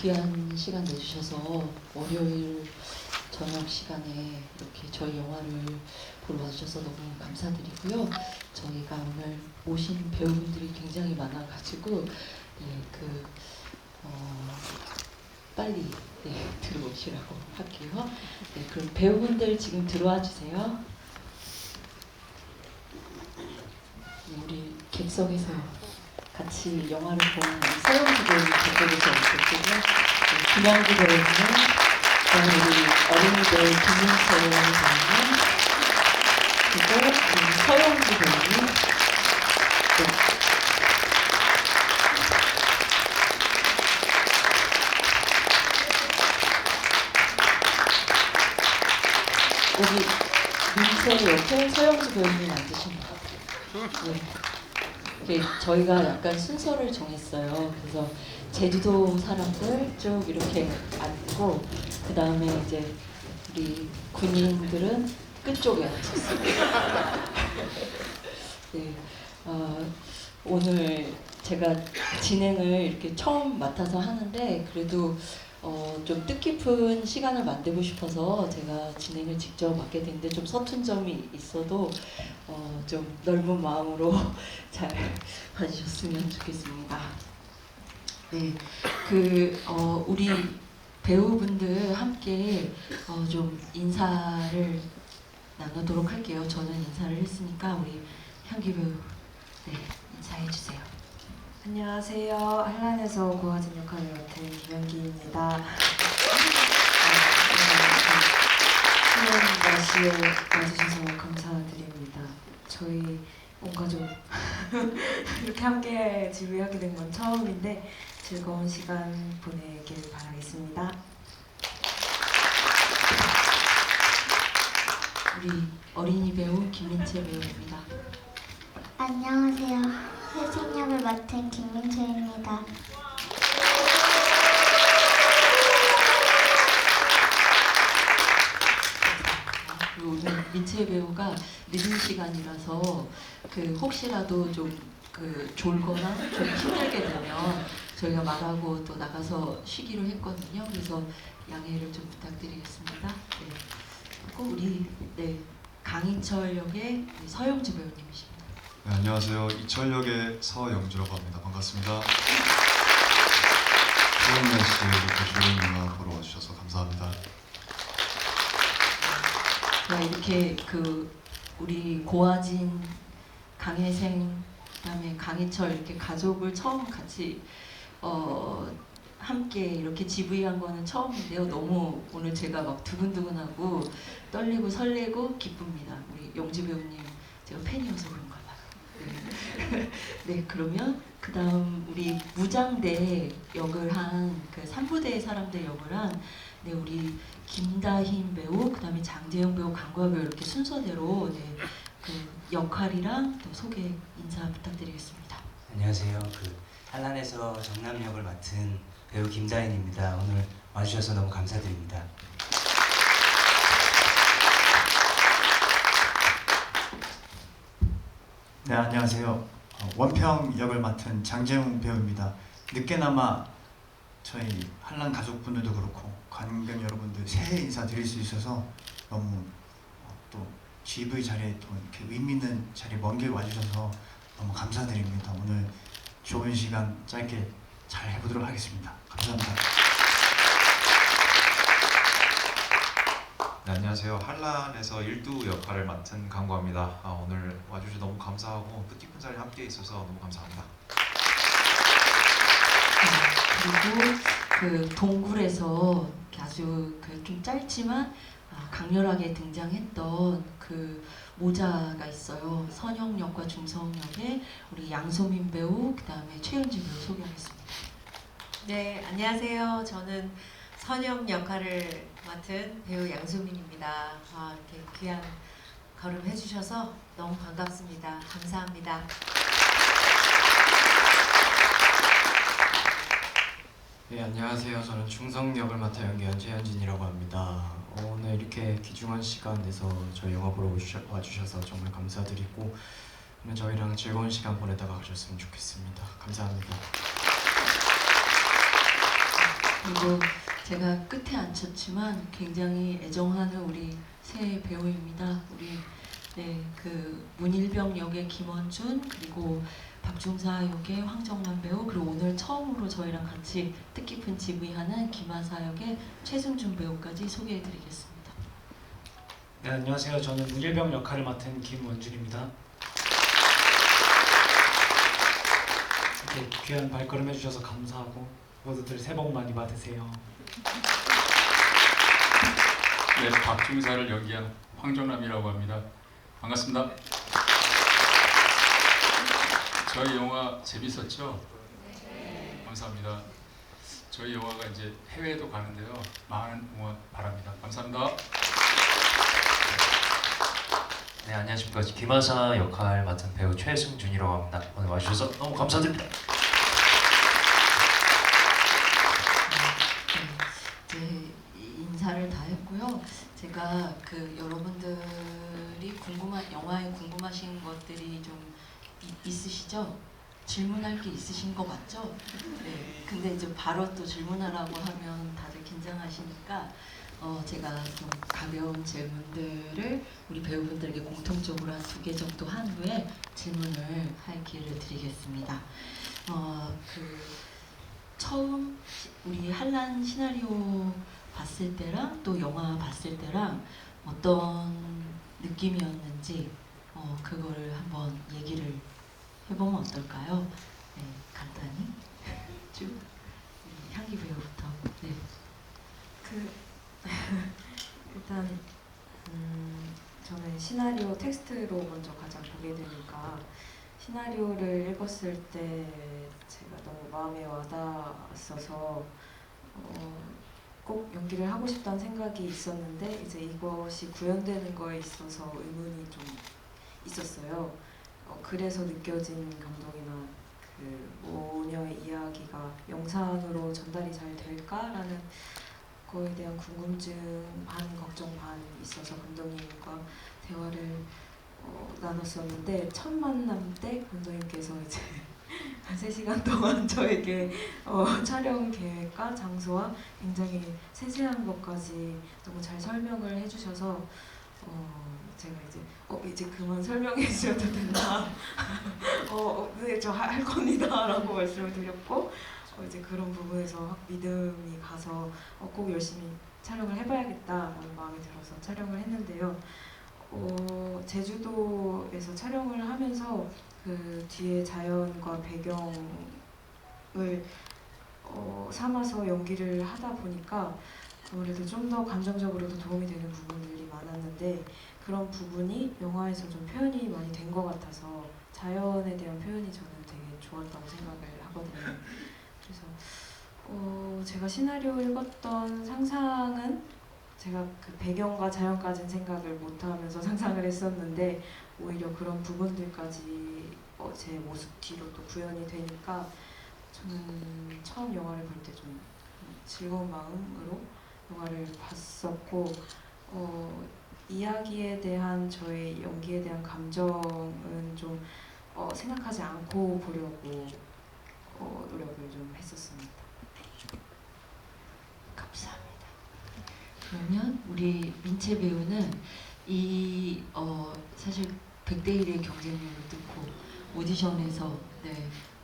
귀한 시간 내주셔서 월요일 저녁 시간에 이렇게 저희 영화를 보러 와주셔서 너무 감사드리고요. 저희가 오늘 모신 배우분들이 굉장히 많아가지고 빨리 들어오시라고 할게요. 그럼 배우분들 지금 들어와 주세요. 우리 객석에서 같이 영화를 보는 서영주 배우님 객석에서 오셨고요. 김양구 배우님, 그다음에 우리 어린이 배우 김민채 배우님, 그리고 우리 서영주 배우님. 여기 민채 옆에 서영주 배우님 앉으신 것 같아요. 저희가 약간 순서를 정했어요. 그래서 제주도 사람들 쭉 이렇게 앉고, 그 다음에 이제 우리 군인들은 끝쪽에 앉았어요. 네, 오늘 제가 진행을 이렇게 처음 맡아서 하는데 그래도 좀 뜻깊은 시간을 만들고 싶어서 제가 진행을 직접 맡게 됐는데 좀 서툰 점이 있어도 좀 넓은 마음으로 잘 봐주셨으면 좋겠습니다. 네, 우리 배우분들 함께 좀 인사를 나누도록 할게요. 저는 인사를 했으니까 우리 향기 배우 인사해 주세요. 안녕하세요. 한란에서 고아진 역할을 맡은 김연기입니다. 추운 날씨에 와주셔서 감사드립니다. 저희 온 가족 이렇게 함께 지휘하게 된 건 처음인데 즐거운 시간 보내길 바라겠습니다. 우리 어린이 배우 김민채 배우입니다. 안녕하세요. 회생 역을 맡은 김민채입니다. 오늘 민채 배우가 늦은 시간이라서 혹시라도 좀 졸거나 좀 힘들게 되면 저희가 말하고 또 나가서 쉬기로 했거든요. 그래서 양해를 좀 부탁드리겠습니다. 네. 그리고 우리 강희철 역의 서영주 배우님이십니다. 네, 안녕하세요. 이철 역의 서영주라고 합니다. 반갑습니다. 추운 날씨에 이렇게 좋은 영화 보러 와주셔서 감사합니다. 이렇게 우리 고아진, 강혜생, 그다음에 강희철 이렇게 가족을 처음 같이 함께 이렇게 GV한 거는 처음인데요. 너무 오늘 제가 막 두근두근하고 떨리고 설레고 기쁩니다. 우리 영주 배우님 제가 팬이어서 그런가 봐요. 네, 그러면 그다음 우리 무장대 역을 한 산부대 사람들 역을 한 우리 김다흰 배우, 그다음에 장재영 배우, 강과 배우 이렇게 순서대로 역할이랑 또 소개 인사 부탁드리겠습니다. 안녕하세요. 한란에서 정남 역을 맡은 배우 김다인입니다. 오늘 와주셔서 너무 감사드립니다. 네, 안녕하세요. 원평 역을 맡은 장재웅 배우입니다. 늦게나마 저희 한란 가족분들도 그렇고 관객 여러분들 새해 인사 드릴 수 있어서 너무 또 GV 자리에 또 이렇게 의미 있는 자리에 먼 길 와주셔서 너무 감사드립니다. 오늘 좋은 시간 짧게 잘 해보도록 하겠습니다. 감사합니다. 네, 안녕하세요. 한란에서 일두 역할을 맡은 강구합니다. 오늘 와주셔서 너무 감사하고 뜻깊은 자리에 함께 있어서 너무 감사합니다. 그리고 동굴에서 아주 좀 짧지만 강렬하게 등장했던 모자가 있어요. 선영 역과 중성 역의 우리 양소민 배우, 그다음에 최은지 배우 소개하겠습니다. 네, 안녕하세요. 저는 선영 역할을 맡은 배우 양소민입니다. 이렇게 귀한 걸음 해주셔서 너무 반갑습니다. 감사합니다. 네, 안녕하세요. 저는 중성 역을 맡아 연기한 최현진이라고 합니다. 오늘 이렇게 귀중한 시간 내서 저희 영화 보러 와주셔서 정말 감사드리고 오늘 저희랑 즐거운 시간 보내다가 가셨으면 좋겠습니다. 감사합니다. 그리고 제가 끝에 앉혔지만 굉장히 애정하는 우리 새 배우입니다. 우리 그 문일병 역의 김원준, 그리고 박중사 역의 황정란 배우, 그리고 오늘 처음으로 저희랑 같이 뜻깊은 지휘하는 김하사 역의 최승준 배우까지 소개해드리겠습니다. 네, 안녕하세요. 저는 문일병 역할을 맡은 김원준입니다. 이렇게 귀한 발걸음 해주셔서 감사하고 모두들 새해 복 많이 받으세요. 네, 박중사를 연기한 황정남이라고 합니다. 반갑습니다. 저희 영화 재밌었죠? 감사합니다. 저희 영화가 이제 해외에도 가는데요. 많은 응원 바랍니다. 감사합니다. 네, 안녕하십니까. 김하사 역할 맡은 배우 최승준이라고 합니다. 오늘 와주셔서 너무 감사드립니다. 이제 인사를 다 했고요. 제가 그 여러분들이 영화에 궁금하신 것들이 좀 있으시죠? 질문할 게 있으신 거 맞죠? 네. 근데 이제 바로 또 질문하라고 하면 다들 긴장하시니까 제가 좀 가벼운 질문들을 우리 배우분들에게 공통적으로 한 2개 정도 한 후에 질문을 할 기회를 드리겠습니다. 처음 우리 한란 시나리오 봤을 때랑 또 영화 봤을 때랑 어떤 느낌이었는지 그거를 한번 얘기를 해보면 어떨까요? 네, 간단히 쭉 향기 배우부터. 네. 일단 저는 시나리오 텍스트로 먼저 가장 보게 되니까 시나리오를 읽었을 때 제가 너무 마음에 와닿았어서 꼭 연기를 하고 싶다는 생각이 있었는데 이제 이것이 구현되는 거에 있어서 의문이 좀 있었어요. 그래서 느껴진 감동이나 그 모녀의 이야기가 영상으로 전달이 잘 될까라는 거에 대한 궁금증 반 걱정 반 있어서 감독님과 대화를 나눴었는데 첫 만남 때 감독님께서 이제 한 3시간 동안 저에게 촬영 계획과 장소와 굉장히 세세한 것까지 너무 잘 설명을 해주셔서 제가 이제 그만 설명해 주셔도 된다. 네, 저 할 겁니다 라고 말씀을 드렸고 이제 그런 부분에서 확 믿음이 가서 꼭 열심히 촬영을 해봐야겠다라는 마음이 들어서 촬영을 했는데요. 제주도에서 촬영을 하면서 그 뒤에 자연과 배경을 삼아서 연기를 하다 보니까 아무래도 좀 더 감정적으로도 도움이 되는 부분들이 많았는데 그런 부분이 영화에서 좀 표현이 많이 된 것 같아서 자연에 대한 표현이 저는 되게 좋았다고 생각을 하거든요. 그래서 제가 시나리오 읽었던 상상은 제가 그 배경과 자연까지는 생각을 못하면서 상상을 했었는데 오히려 그런 부분들까지 제 모습 뒤로 또 구현이 되니까 저는 처음 영화를 볼 때 좀 즐거운 마음으로 영화를 봤었고 이야기에 대한 저의 연기에 대한 감정은 좀 생각하지 않고 보려고 노력을 좀 했었습니다. 감사합니다. 그러면 우리 민채 배우는 사실 100대 1의 경쟁률을 뚫고 오디션에서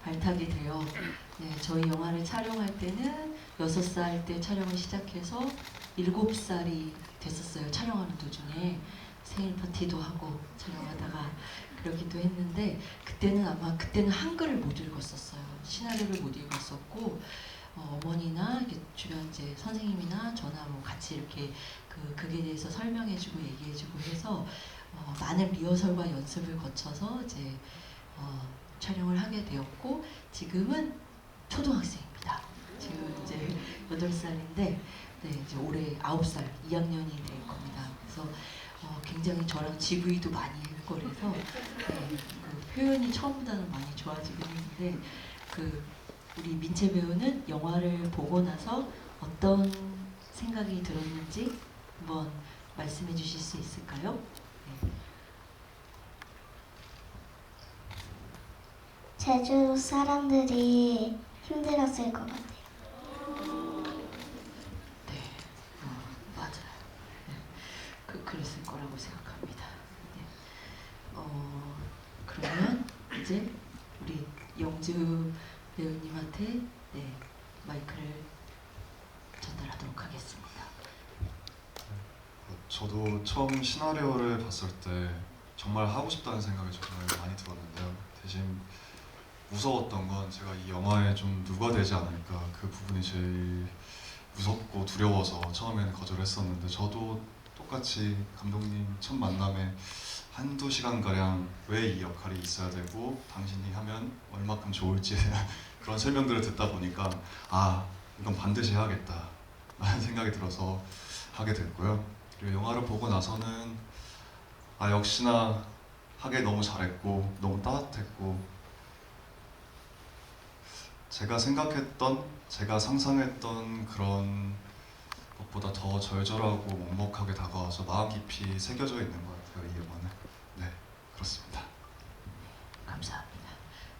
발탁이 되어 저희 영화를 촬영할 때는 6살 때 촬영을 시작해서 7살이 됐었어요. 촬영하는 도중에 생일 파티도 하고 촬영하다가 그러기도 했는데 그때는 한글을 못 읽었었어요. 시나리오를 못 읽었었고 어머니나 주변 이제 선생님이나 저나 같이 이렇게 극에 대해서 설명해주고 얘기해주고 해서 많은 리허설과 연습을 거쳐서 이제 촬영을 하게 되었고 지금은 초등학생입니다. 지금 이제 8살인데 이제 올해 9살 2학년이 될 겁니다. 그래서 굉장히 저랑 GV도 많이 했고 그래서 그 표현이 처음보다는 많이 좋아지긴 했는데 우리 민채 배우는 영화를 보고 나서 어떤 생각이 들었는지 한번 말씀해 주실 수 있을까요? 네. 제주 사람들이 힘들었을 것 같아요. 그러면 이제 우리 영주 배우님한테 네, 마이크를 전달하도록 하겠습니다. 저도 처음 시나리오를 봤을 때 정말 하고 싶다는 생각이 정말 많이 들었는데요. 대신 무서웠던 건 제가 이 영화에 좀 누가 되지 않을까, 그 부분이 제일 무섭고 두려워서 처음에는 거절했었는데, 저도 똑같이 감독님 첫 만남에 한두 시간가량 왜 이 역할이 있어야 되고 당신이 하면 얼마큼 좋을지에 대한 그런 설명들을 듣다 보니까 아, 이건 반드시 해야겠다 라는 생각이 들어서 하게 됐고요. 그리고 영화를 보고 나서는 아, 역시나 하길 너무 잘했고 너무 따뜻했고, 제가 생각했던, 제가 상상했던 그런 것보다 더 절절하고 먹먹하게 다가와서 마음 깊이 새겨져 있는 것 같아요, 이 영화는. 네, 그렇습니다. 감사합니다.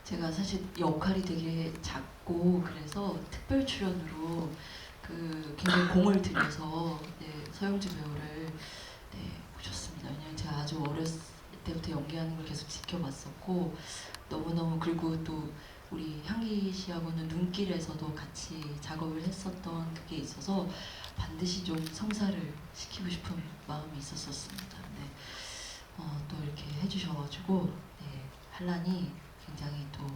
제가 사실 역할이 되게 작고 그래서 특별 출연으로 그 굉장히 공을 들여서 네, 서영주 배우를 네, 모셨습니다. 왜냐면 제가 아주 어렸을 때부터 연기하는 걸 계속 지켜봤었고 너무너무, 그리고 또 우리 향기 씨하고는 눈길에서도 같이 작업을 했었던 그게 있어서 반드시 좀 성사를 시키고 싶은 마음이 있었었습니다. 근데 또 이렇게 해주셔가지고 네, 한란이 굉장히 또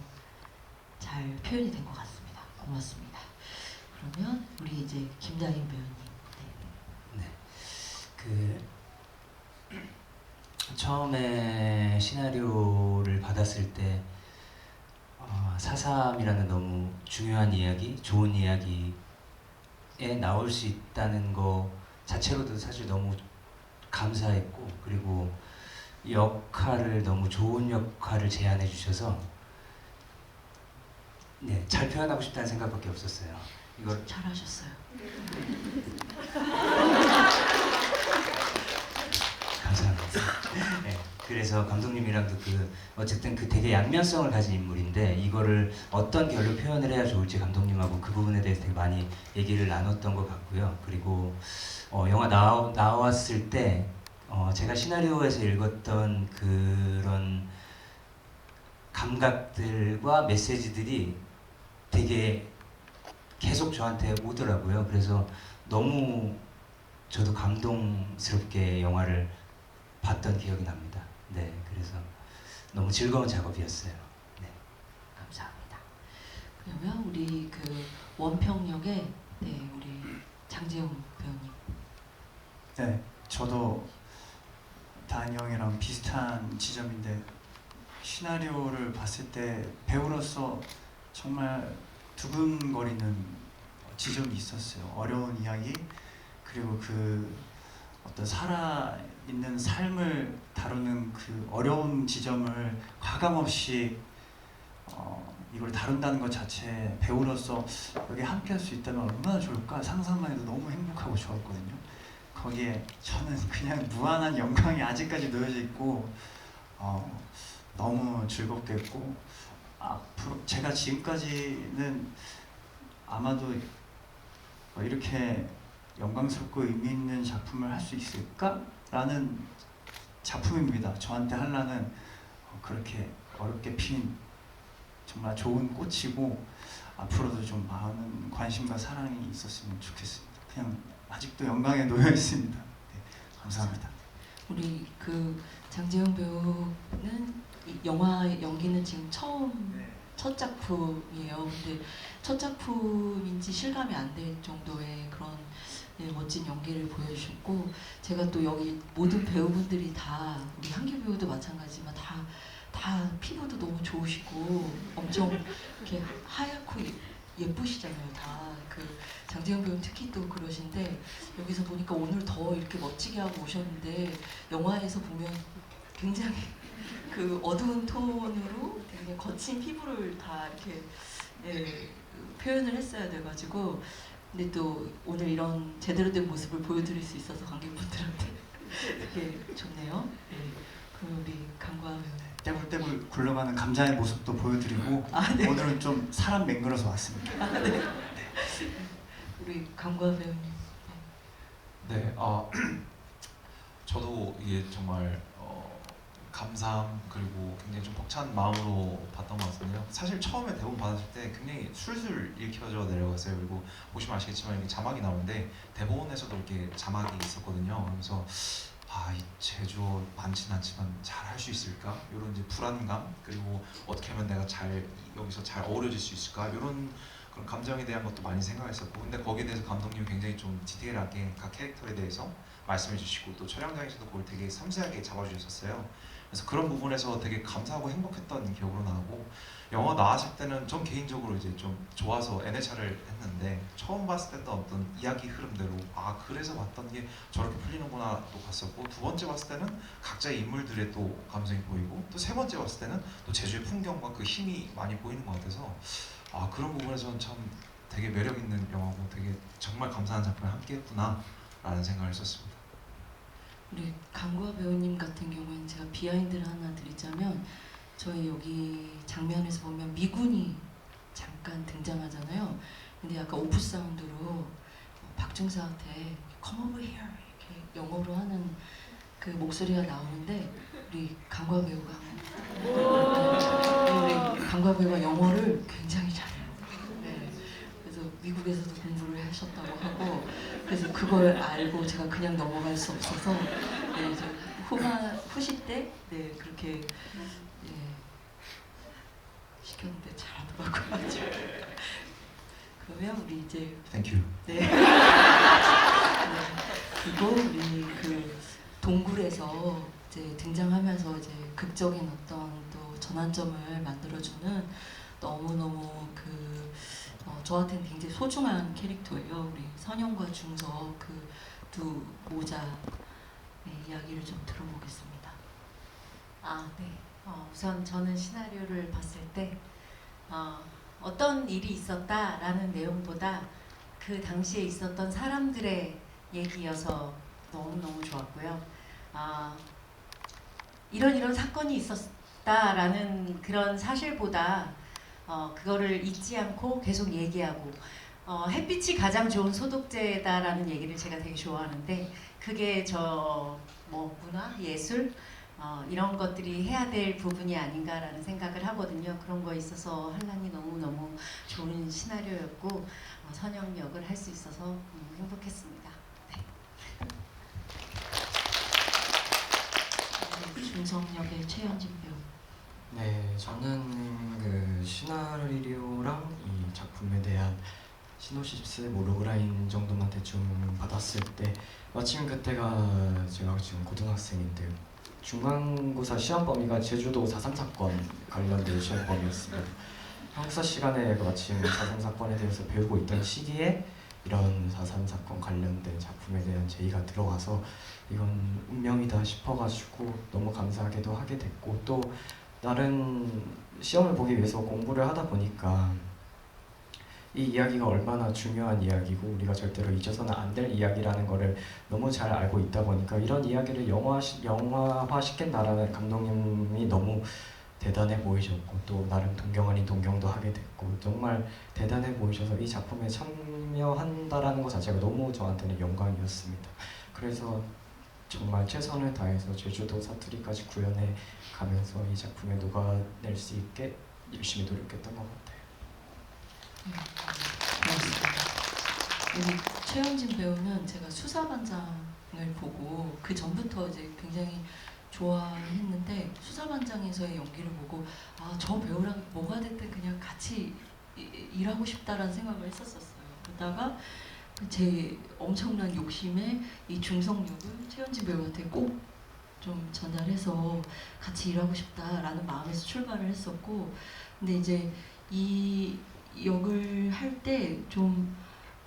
잘 표현이 된 것 같습니다. 고맙습니다. 그러면 우리 이제 김다인 배우님. 네. 그 처음에 시나리오를 받았을 때 4.3이라는 너무 중요한 이야기, 좋은 이야기에 나올 수 있다는 거 자체로도 사실 너무 감사했고, 그리고 역할을 너무 좋은 역할을 제안해 주셔서 네, 잘 표현하고 싶다는 생각밖에 없었어요. 이걸 잘하셨어요. 감사합니다. 네, 그래서 감독님이랑도 어쨌든 되게 양면성을 가진 인물인데 이거를 어떤 결로 표현을 해야 좋을지 감독님하고 그 부분에 대해서 되게 많이 얘기를 나눴던 것 같고요. 그리고 영화 나왔을 때 제가 시나리오에서 읽었던 그런 감각들과 메시지들이 되게 계속 저한테 오더라고요. 그래서 너무 저도 감동스럽게 영화를 봤던 기억이 납니다. 네, 그래서 너무 즐거운 작업이었어요. 네, 감사합니다. 그러면 우리 그 원평역의 네, 우리 장재용 배우님. 네, 저도 다니 형이랑 비슷한 지점인데 시나리오를 봤을 때 배우로서 정말 두근거리는 지점이 있었어요. 어려운 이야기, 그리고 그 어떤 살아있는 삶을 다루는 그 어려운 지점을 과감없이 이걸 다룬다는 것 자체 배우로서 여기 함께 할 수 있다면 얼마나 좋을까 상상만 해도 너무 행복하고 좋았거든요. 거기에 저는 그냥 무한한 영광이 아직까지 놓여져 있고 너무 즐겁게 했고, 앞으로 제가 지금까지는 아마도 이렇게 영광스럽고 의미 있는 작품을 할 수 있을까라는 작품입니다. 저한테 한라는 그렇게 어렵게 핀 정말 좋은 꽃이고 앞으로도 좀 많은 관심과 사랑이 있었으면 좋겠습니다. 그냥 아직도 영광에 놓여 있습니다. 네, 감사합니다. 우리 그 장재용 배우는 이 영화 연기는 지금 첫 작품이에요. 근데 첫 작품인지 실감이 안 될 정도의 그런 네, 멋진 연기를 보여주셨고, 제가 또 여기 모든 배우분들이 다 우리 향기 배우도 마찬가지지만 다 피부도 너무 좋으시고 엄청 이렇게 하얗고 예쁘시잖아요. 다 그 장재영 배우 특히 또 그러신데 여기서 보니까 오늘 더 이렇게 멋지게 하고 오셨는데 영화에서 보면 굉장히 그 어두운 톤으로 되게 거친 피부를 다 이렇게 예, 표현을 했어야 돼가지고, 근데 또 오늘 이런 제대로 된 모습을 보여드릴 수 있어서 관객분들한테 되게 좋네요. 네. 그럼 우리 강과 배우. 떼굴떼굴 굴러가는 감자의 모습도 보여드리고 네. 오늘은 좀 사람 맹글어서 왔습니다. 네. 우리 강과 배우님. 네, 저도 이게 정말 감사함 그리고 굉장히 좀 벅찬 마음으로 봤던 것 같은데요. 사실 처음에 대본 받았을 때 굉장히 술술 읽혀져 내려갔어요. 그리고 보시면 아시겠지만 이렇게 자막이 나오는데 대본에서도 이렇게 자막이 있었거든요. 그래서 이 제주어 많지는 않지만 잘 할 수 있을까? 이런 이제 불안감 그리고 어떻게 하면 내가 여기서 잘 어우러질 수 있을까? 이런 그런 감정에 대한 것도 많이 생각했었고, 근데 거기에 대해서 감독님이 굉장히 좀 디테일하게 각 캐릭터에 대해서 말씀해 주시고 또 촬영장에서도 그걸 되게 섬세하게 잡아주셨어요. 그래서 그런 부분에서 되게 감사하고 행복했던 기억으로 나고, 영화 나왔을 때는 전 개인적으로 이제 좀 좋아서 NHR을 했는데 처음 봤을 때도 어떤 이야기 흐름대로 그래서 봤던 게 저렇게 풀리는구나 또 봤었고, 두 번째 봤을 때는 각자의 인물들의 또 감성이 보이고, 또 세 번째 봤을 때는 또 제주의 풍경과 그 힘이 많이 보이는 것 같아서 그런 부분에서는 참 되게 매력 있는 영화고 되게 정말 감사한 작품을 함께 했구나 라는 생각을 했었습니다. 우리 강구아 배우님 같은 경우에는 제가 비하인드를 하나 드리자면, 저희 여기 장면에서 보면 미군이 잠깐 등장하잖아요. 근데 약간 오프 사운드로 박중사한테 Come over here 이렇게 영어로 하는 그 목소리가 나오는데, 우리 강구아 배우가 우리 강구아 배우가 영어를 굉장히 잘해요. 네. 그래서 미국에서도 공부를 하셨다고 하고, 그래서 그걸 알고 제가 그냥 넘어갈 수 없어서 후시 때 그렇게 시켰는데 잘하더라고요. 그러면 우리 이제 Thank you. 네. 그리고 우리 그 동굴에서 이제 등장하면서 이제 극적인 어떤 또 전환점을 만들어주는 너무너무 저한테는 굉장히 소중한 캐릭터예요. 우리 선영과 중석 그 두 모자의 이야기를 좀 들어보겠습니다. 네. 우선 저는 시나리오를 봤을 때 어떤 일이 있었다라는 내용보다 그 당시에 있었던 사람들의 얘기여서 너무너무 좋았고요. 이런 사건이 있었다라는 그런 사실보다 그거를 잊지 않고 계속 얘기하고, 햇빛이 가장 좋은 소독제다라는 얘기를 제가 되게 좋아하는데, 그게 문화, 예술 이런 것들이 해야 될 부분이 아닌가라는 생각을 하거든요. 그런 거에 있어서 한란이 너무너무 좋은 시나리오였고 선영 역을 할 수 있어서 행복했습니다. 네. 중성 역의 최현진 배우. 네, 저는 그 시나리오랑 이 작품에 대한 시놉시스 로그라인 정도만 대충 받았을 때, 마침 그때가 제가 지금 고등학생인데요. 중간고사 시험 범위가 제주도 4.3 사건 관련된 시험 범위였습니다. 학사 시간에 마침 4.3 사건에 대해서 배우고 있던 시기에 이런 4.3 사건 관련된 작품에 대한 제의가 들어와서 이건 운명이다 싶어가지고 너무 감사하게도 하게 됐고, 또 다른 시험을 보기 위해서 공부를 하다 보니까 이 이야기가 얼마나 중요한 이야기고 우리가 절대로 잊어서는 안 될 이야기라는 거를 너무 잘 알고 있다 보니까 이런 이야기를 영화화시킨다라는 감독님이 너무 대단해 보이셨고, 또 나름 동경 아닌 동경도 하게 됐고 정말 대단해 보이셔서 이 작품에 참여한다라는 것 자체가 너무 저한테는 영광이었습니다. 그래서 정말 최선을 다해서 제주도 사투리까지 구현해 가면서 이 작품에 녹아낼 수 있게 열심히 노력했던 것 같아요. 고맙습니다. 우리 최현진 배우는 제가 수사반장을 보고 그 전부터 이제 굉장히 좋아했는데, 수사반장에서의 연기를 보고 저 배우랑 뭐가 됐든 그냥 같이 일하고 싶다라는 생각을 했었어요. 그러다가 제 엄청난 욕심에 이 중성역을 최현진 배우한테 꼭 좀 전달해서 같이 일하고 싶다라는 마음에서 출발을 했었고, 근데 이제 이 역을 할 때 좀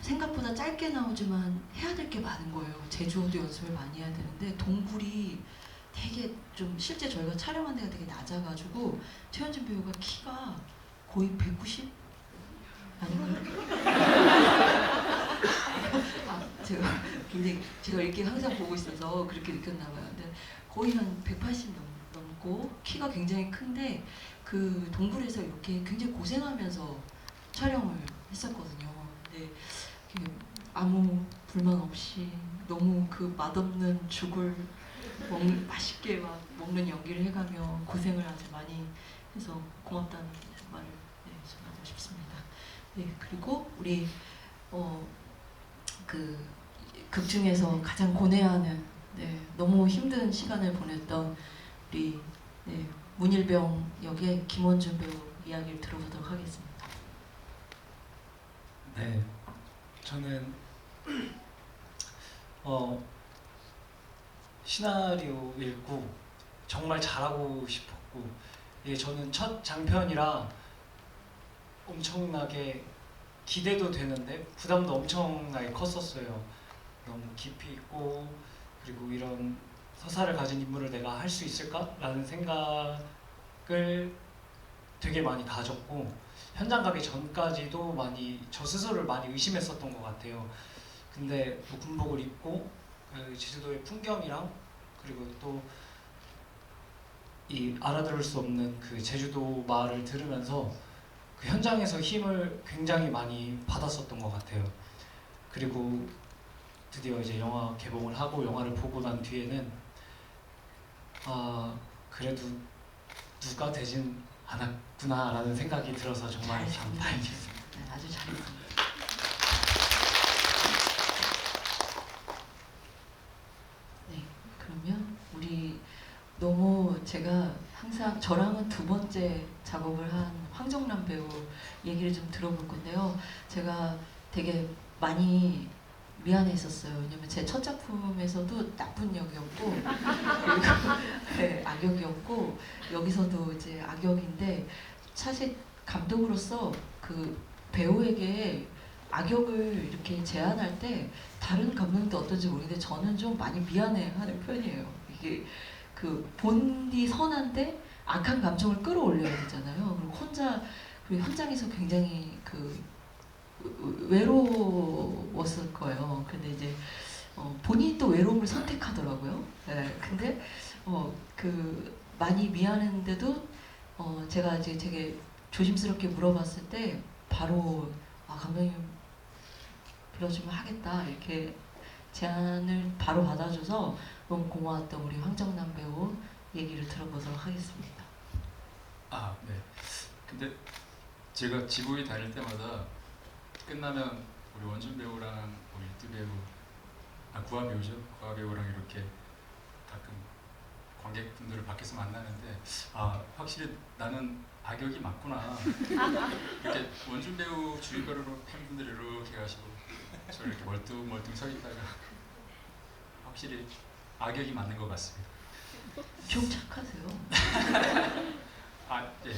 생각보다 짧게 나오지만 해야 될 게 많은 거예요. 제주어도 연습을 많이 해야 되는데, 동굴이 되게 좀 실제 저희가 촬영한 데가 되게 낮아가지고 최현진 배우가 키가 거의 190 아닌가요? 제가 굉장히 제가 이렇게 항상 보고 있어서 그렇게 느꼈나 봐요. 근데 거의 한 180 넘고 키가 굉장히 큰데, 그 동굴에서 이렇게 굉장히 고생하면서 촬영을 했었거든요. 근데 아무 불만 없이 너무 그 맛없는 죽을 맛있게 막 먹는 연기를 해가며 고생을 아주 많이 해서 고맙다는 말을 전하고 싶습니다. 네, 그리고 우리 그 극 중에서 가장 고뇌하는 너무 힘든 시간을 보냈던 우리 문일병 역의 김원준 배우 이야기를 들어보도록 하겠습니다. 네, 저는 시나리오 읽고 정말 잘하고 싶었고, 저는 첫 장편이라 엄청나게 기대도 되는데 부담도 엄청나게 컸었어요. 너무 깊이 있고, 그리고 이런 서사를 가진 인물을 내가 할 수 있을까라는 생각을 되게 많이 가졌고, 현장 가기 전까지도 많이 저 스스로를 많이 의심했었던 것 같아요. 근데 뭐 군복을 입고 제주도의 풍경이랑 그리고 또 이 알아들을 수 없는 그 제주도 말을 들으면서 그 현장에서 힘을 굉장히 많이 받았었던 것 같아요. 그리고 드디어 이제 영화 개봉을 하고 영화를 보고 난 뒤에는 그래도 누가 되진 않았구나라는 생각이 들어서 정말 참 다행이었습니다. 네, 아주 잘했습니다. 네, 그러면 우리 너무 제가 항상 저랑은 두 번째 작업을 한 황정란 배우 얘기를 좀 들어볼 건데요. 제가 되게 많이 미안했었어요. 왜냐면 제 첫 작품에서도 나쁜 역이었고 그리고 악역이었고 여기서도 이제 악역인데 사실 감독으로서 그 배우에게 악역을 이렇게 제안할 때 다른 감독도 어떤지 모르겠는데 저는 좀 많이 미안해하는 편이에요. 이게 그 본디 선한데 악한 감정을 끌어올려야 되잖아요. 그리고 현장에서 굉장히 외로웠을 거예요. 근데 이제 본인이 또 외로움을 선택하더라고요. 네, 근데 많이 미안했는데도 제가 이제 되게 조심스럽게 물어봤을 때 바로 감독님 불러주면 하겠다 이렇게 제안을 바로 받아줘서 너무 고마웠던 우리 황정남 배우 얘기를 들어보도록 하겠습니다. 네. 근데 제가 지부에 다닐 때마다 끝나면 우리 원준 배우랑 우리 일두 배우, 구하 배우죠. 구하 배우랑 이렇게 가끔 관객분들을 밖에서 만나는데 확실히 나는 악역이 맞구나. 이렇게 원준 배우 주위가로 팬분들이 이렇게 가시고 저 이렇게 멀뚱멀뚱 서 있다가 확실히 악역이 맞는 것 같습니다. 좀 착하세요. 네.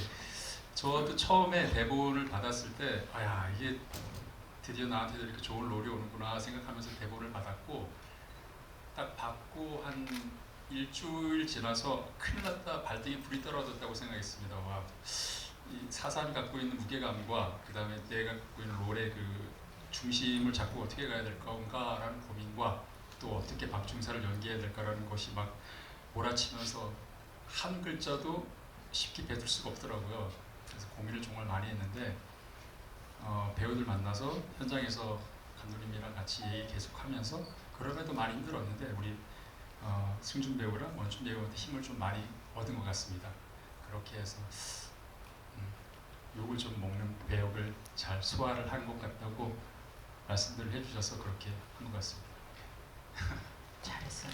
저도 처음에 대본을 받았을 때 이게 드디어 나한테도 이렇게 좋은 롤이 오는구나 생각하면서 대본을 받았고 딱 받고 한 일주일 지나서 큰일 났다, 발등에 불이 떨어졌다고 생각했습니다. 이 사삼이 갖고 있는 무게감과 그 다음에 내가 갖고 있는 롤의 그 중심을 잡고 어떻게 가야 될 건가라는 고민과 또 어떻게 박중사를 연기해야 될까라는 것이 막 몰아치면서 한 글자도 쉽게 뱉을 수가 없더라고요. 그래서 고민을 정말 많이 했는데 배우들 만나서 현장에서 감독님이랑 같이 얘기 계속하면서 그럼에도 많이 힘들었는데 우리 승준 배우랑 원준 배우한테 힘을 좀 많이 얻은 것 같습니다. 그렇게 해서 욕을 좀 먹는 배역을 잘 소화를 한 것 같다고 말씀들을 해주셔서 그렇게 한 것 같습니다. 잘했어요.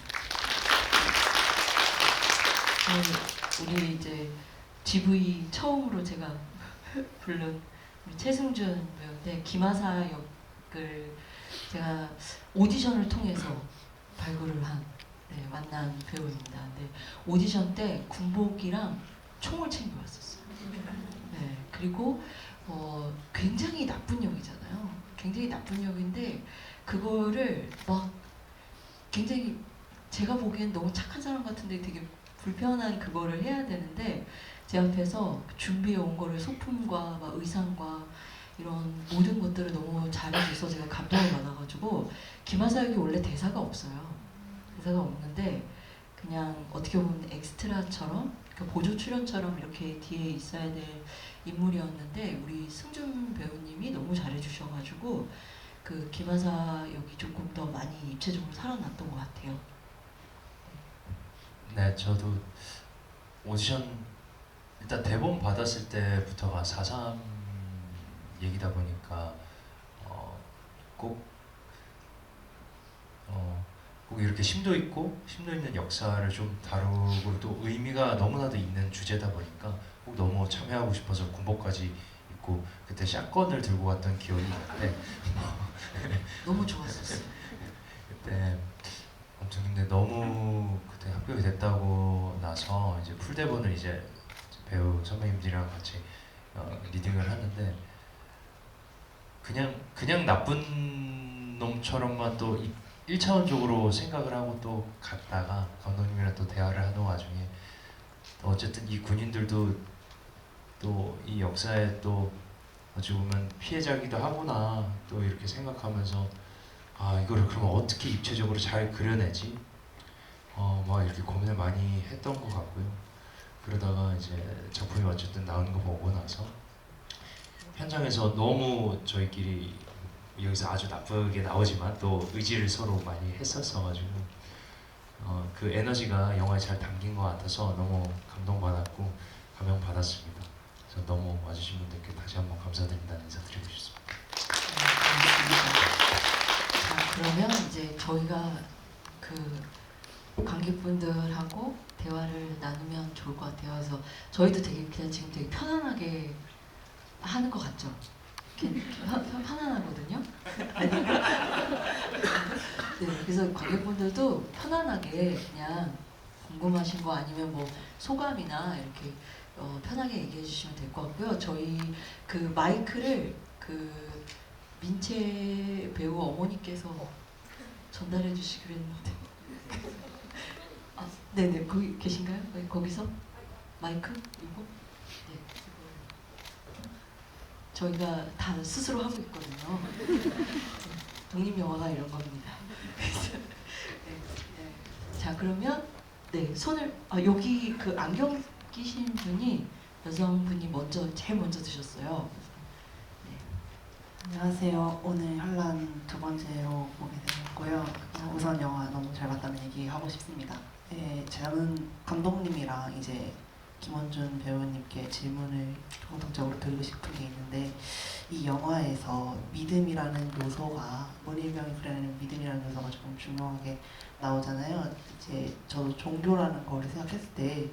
우리 이제 GV 처음으로 제가 부른 우리 최승준 배우인데 김하사 역을 제가 오디션을 통해서 발굴을 한 만난 배우입니다. 근데 오디션 때 군복이랑 총을 챙겨왔었어요. 네, 그리고 굉장히 나쁜 역이잖아요. 굉장히 나쁜 역인데 그거를 막 굉장히 제가 보기엔 너무 착한 사람 같은데 되게 불편한 그거를 해야 되는데 제 앞에서 준비해 온 거를 소품과 막 의상과 이런 모든 것들을 너무 잘해줘서 제가 감동을 받아가지고 김하사 역이 원래 대사가 없어요. 대사가 없는데 그냥 어떻게 보면 엑스트라처럼 보조 출연처럼 이렇게 뒤에 있어야 될 인물이었는데 우리 승준 배우님이 너무 잘해주셔가지고 그 김하사 역이 조금 더 많이 입체적으로 살아났던 것 같아요. 네, 저도 오디션 일단 대본 받았을 때부터가 4.3 얘기다 보니까 꼭 꼭 이렇게 심도 있고 심도 있는 역사를 좀 다루고 또 의미가 너무나도 있는 주제다 보니까 꼭 너무 참여하고 싶어서 군복까지 입고 그때 샷건을 들고 왔던 기억이 있는데 너무 좋았었어요. 그때 아무튼 근데 너무 그때 합격이 됐다고 나서 이제 풀대본을 이제 배우 선배님들이랑 같이 리딩을 하는데 그냥 나쁜 놈처럼만 또 1차원적으로 생각을 하고 또 갔다가 감독님이랑 또 대화를 하는 와중에 또 어쨌든 이 군인들도 또 이 역사에 또 어찌 보면 피해자기도 하구나 또 이렇게 생각하면서 아 이거를 그러면 어떻게 입체적으로 잘 그려내지? 막 이렇게 고민을 많이 했던 것 같고요. 그러다가 이제 작품이 어쨌든 나오는 거 보고 나서 현장에서 너무 저희끼리 여기서 아주 나쁘게 나오지만 또 의지를 서로 많이 했었어가지고 그 에너지가 영화에 잘 담긴 것 같아서 너무 감동받았고 감명받았습니다. 그래서 너무 와주신 분들께 다시 한번 감사드린다는 인사드리고 싶습니다. 자, 그러면 이제 저희가 그 관객분들하고 대화를 나누면 좋을 것 같아요. 그래서 저희도 되게 그냥 지금 되게 편안하게 하는 것 같죠? 이렇게 편안하거든요. 네, 그래서 관객분들도 편안하게 그냥 궁금하신 거 아니면 뭐 소감이나 이렇게 편하게 얘기해 주시면 될 것 같고요. 저희 그 마이크를 그 민채 배우 어머니께서 전달해 주시기로 했는데 아, 네네 거기 계신가요? 거기서 마이크 이거 네 저희가 다 스스로 하고 있거든요. 독립 영화가 이런 겁니다. 그래서, 자 그러면 네 손을 여기 그 안경 끼신 분이 여성분이 제일 먼저 드셨어요. 안녕하세요. 오늘 한란 두 번째로 보게 되었고요. 우선 영화 너무 잘 봤다는 얘기 하고 싶습니다. 네, 저는 감독님이랑 이제 김원준 배우님께 질문을 공통적으로 드리고 싶은 게 있는데 이 영화에서 믿음이라는 요소가 문일병이 그려내는 믿음이라는 요소가 조금 중요하게 나오잖아요. 이제 저도 종교라는 거를 생각했을 때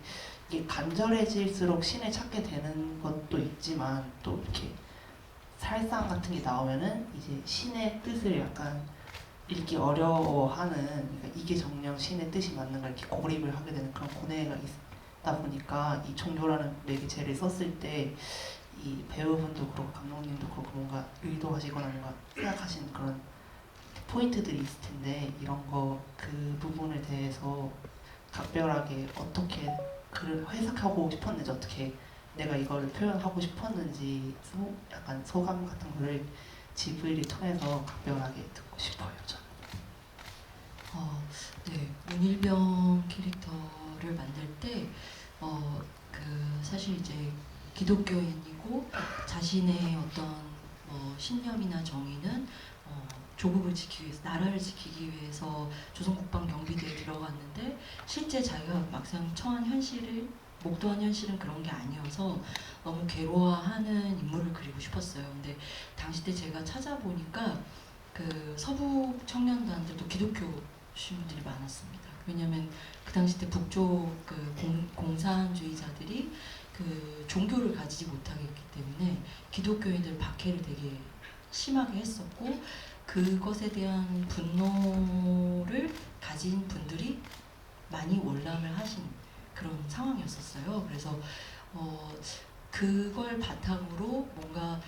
이게 간절해질수록 신을 찾게 되는 것도 있지만 또 이렇게 살상 같은 게 나오면은 이제 신의 뜻을 약간 읽기 어려워하는 그러니까 이게 정녕 신의 뜻이 맞는가 이렇게 고립을 하게 되는 그런 고뇌가 있다 보니까 이 종교라는 매개체를 썼을 때 이 배우분도 그렇고 감독님도 그렇고 뭔가 의도하시거나 뭔가 생각하신 그런 포인트들이 있을 텐데 이런 거 그 부분에 대해서 각별하게 어떻게 글을 해석하고 싶었는지 어떻게 내가 이거를 표현하고 싶었는지 약간 소감 같은 거를 지브리를 통해서 각별하게 듣고 싶어요. 저는. 네 문일병 캐릭터를 만들 때 사실 이제 기독교인이고 자신의 어떤 신념이나 정의는 조국을 지키기 위해서 나라를 지키기 위해서 조선국방경비대에 들어갔는데 실제 자기가 막상 처한 현실을 목도한 현실은 그런 게 아니어서 너무 괴로워하는 인물을 그리고 싶었어요. 근데 당시 때 제가 찾아보니까 그 서부 청년단들도 기독교 신분들이 많았습니다. 왜냐하면 그 당시 때 북쪽 그 공산주의자들이 그 종교를 가지지 못하게 했기 때문에 기독교인들 박해를 되게 심하게 했었고 그것에 대한 분노를 가진 분들이 많이 월남을 하신 그런 상황이었었어요. 그래서 그걸 바탕으로 뭔가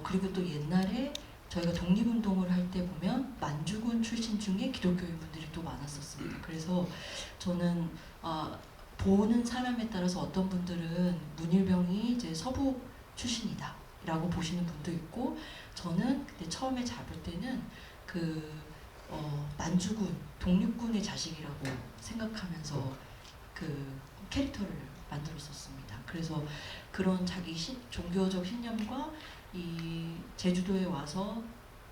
그리고 또 옛날에 저희가 독립운동을 할 때 보면 만주군 출신 중에 기독교인 분들이 또 많았었습니다. 그래서 저는 보는 사람에 따라서 어떤 분들은 문일병이 이제 서부 출신이다 라고 보시는 분도 있고 저는 그때 처음에 잡을 때는 그 만주군 독립군의 자식이라고 생각하면서 그 캐릭터를 만들었었습니다. 그래서 그런 자기 종교적 신념과 이 제주도에 와서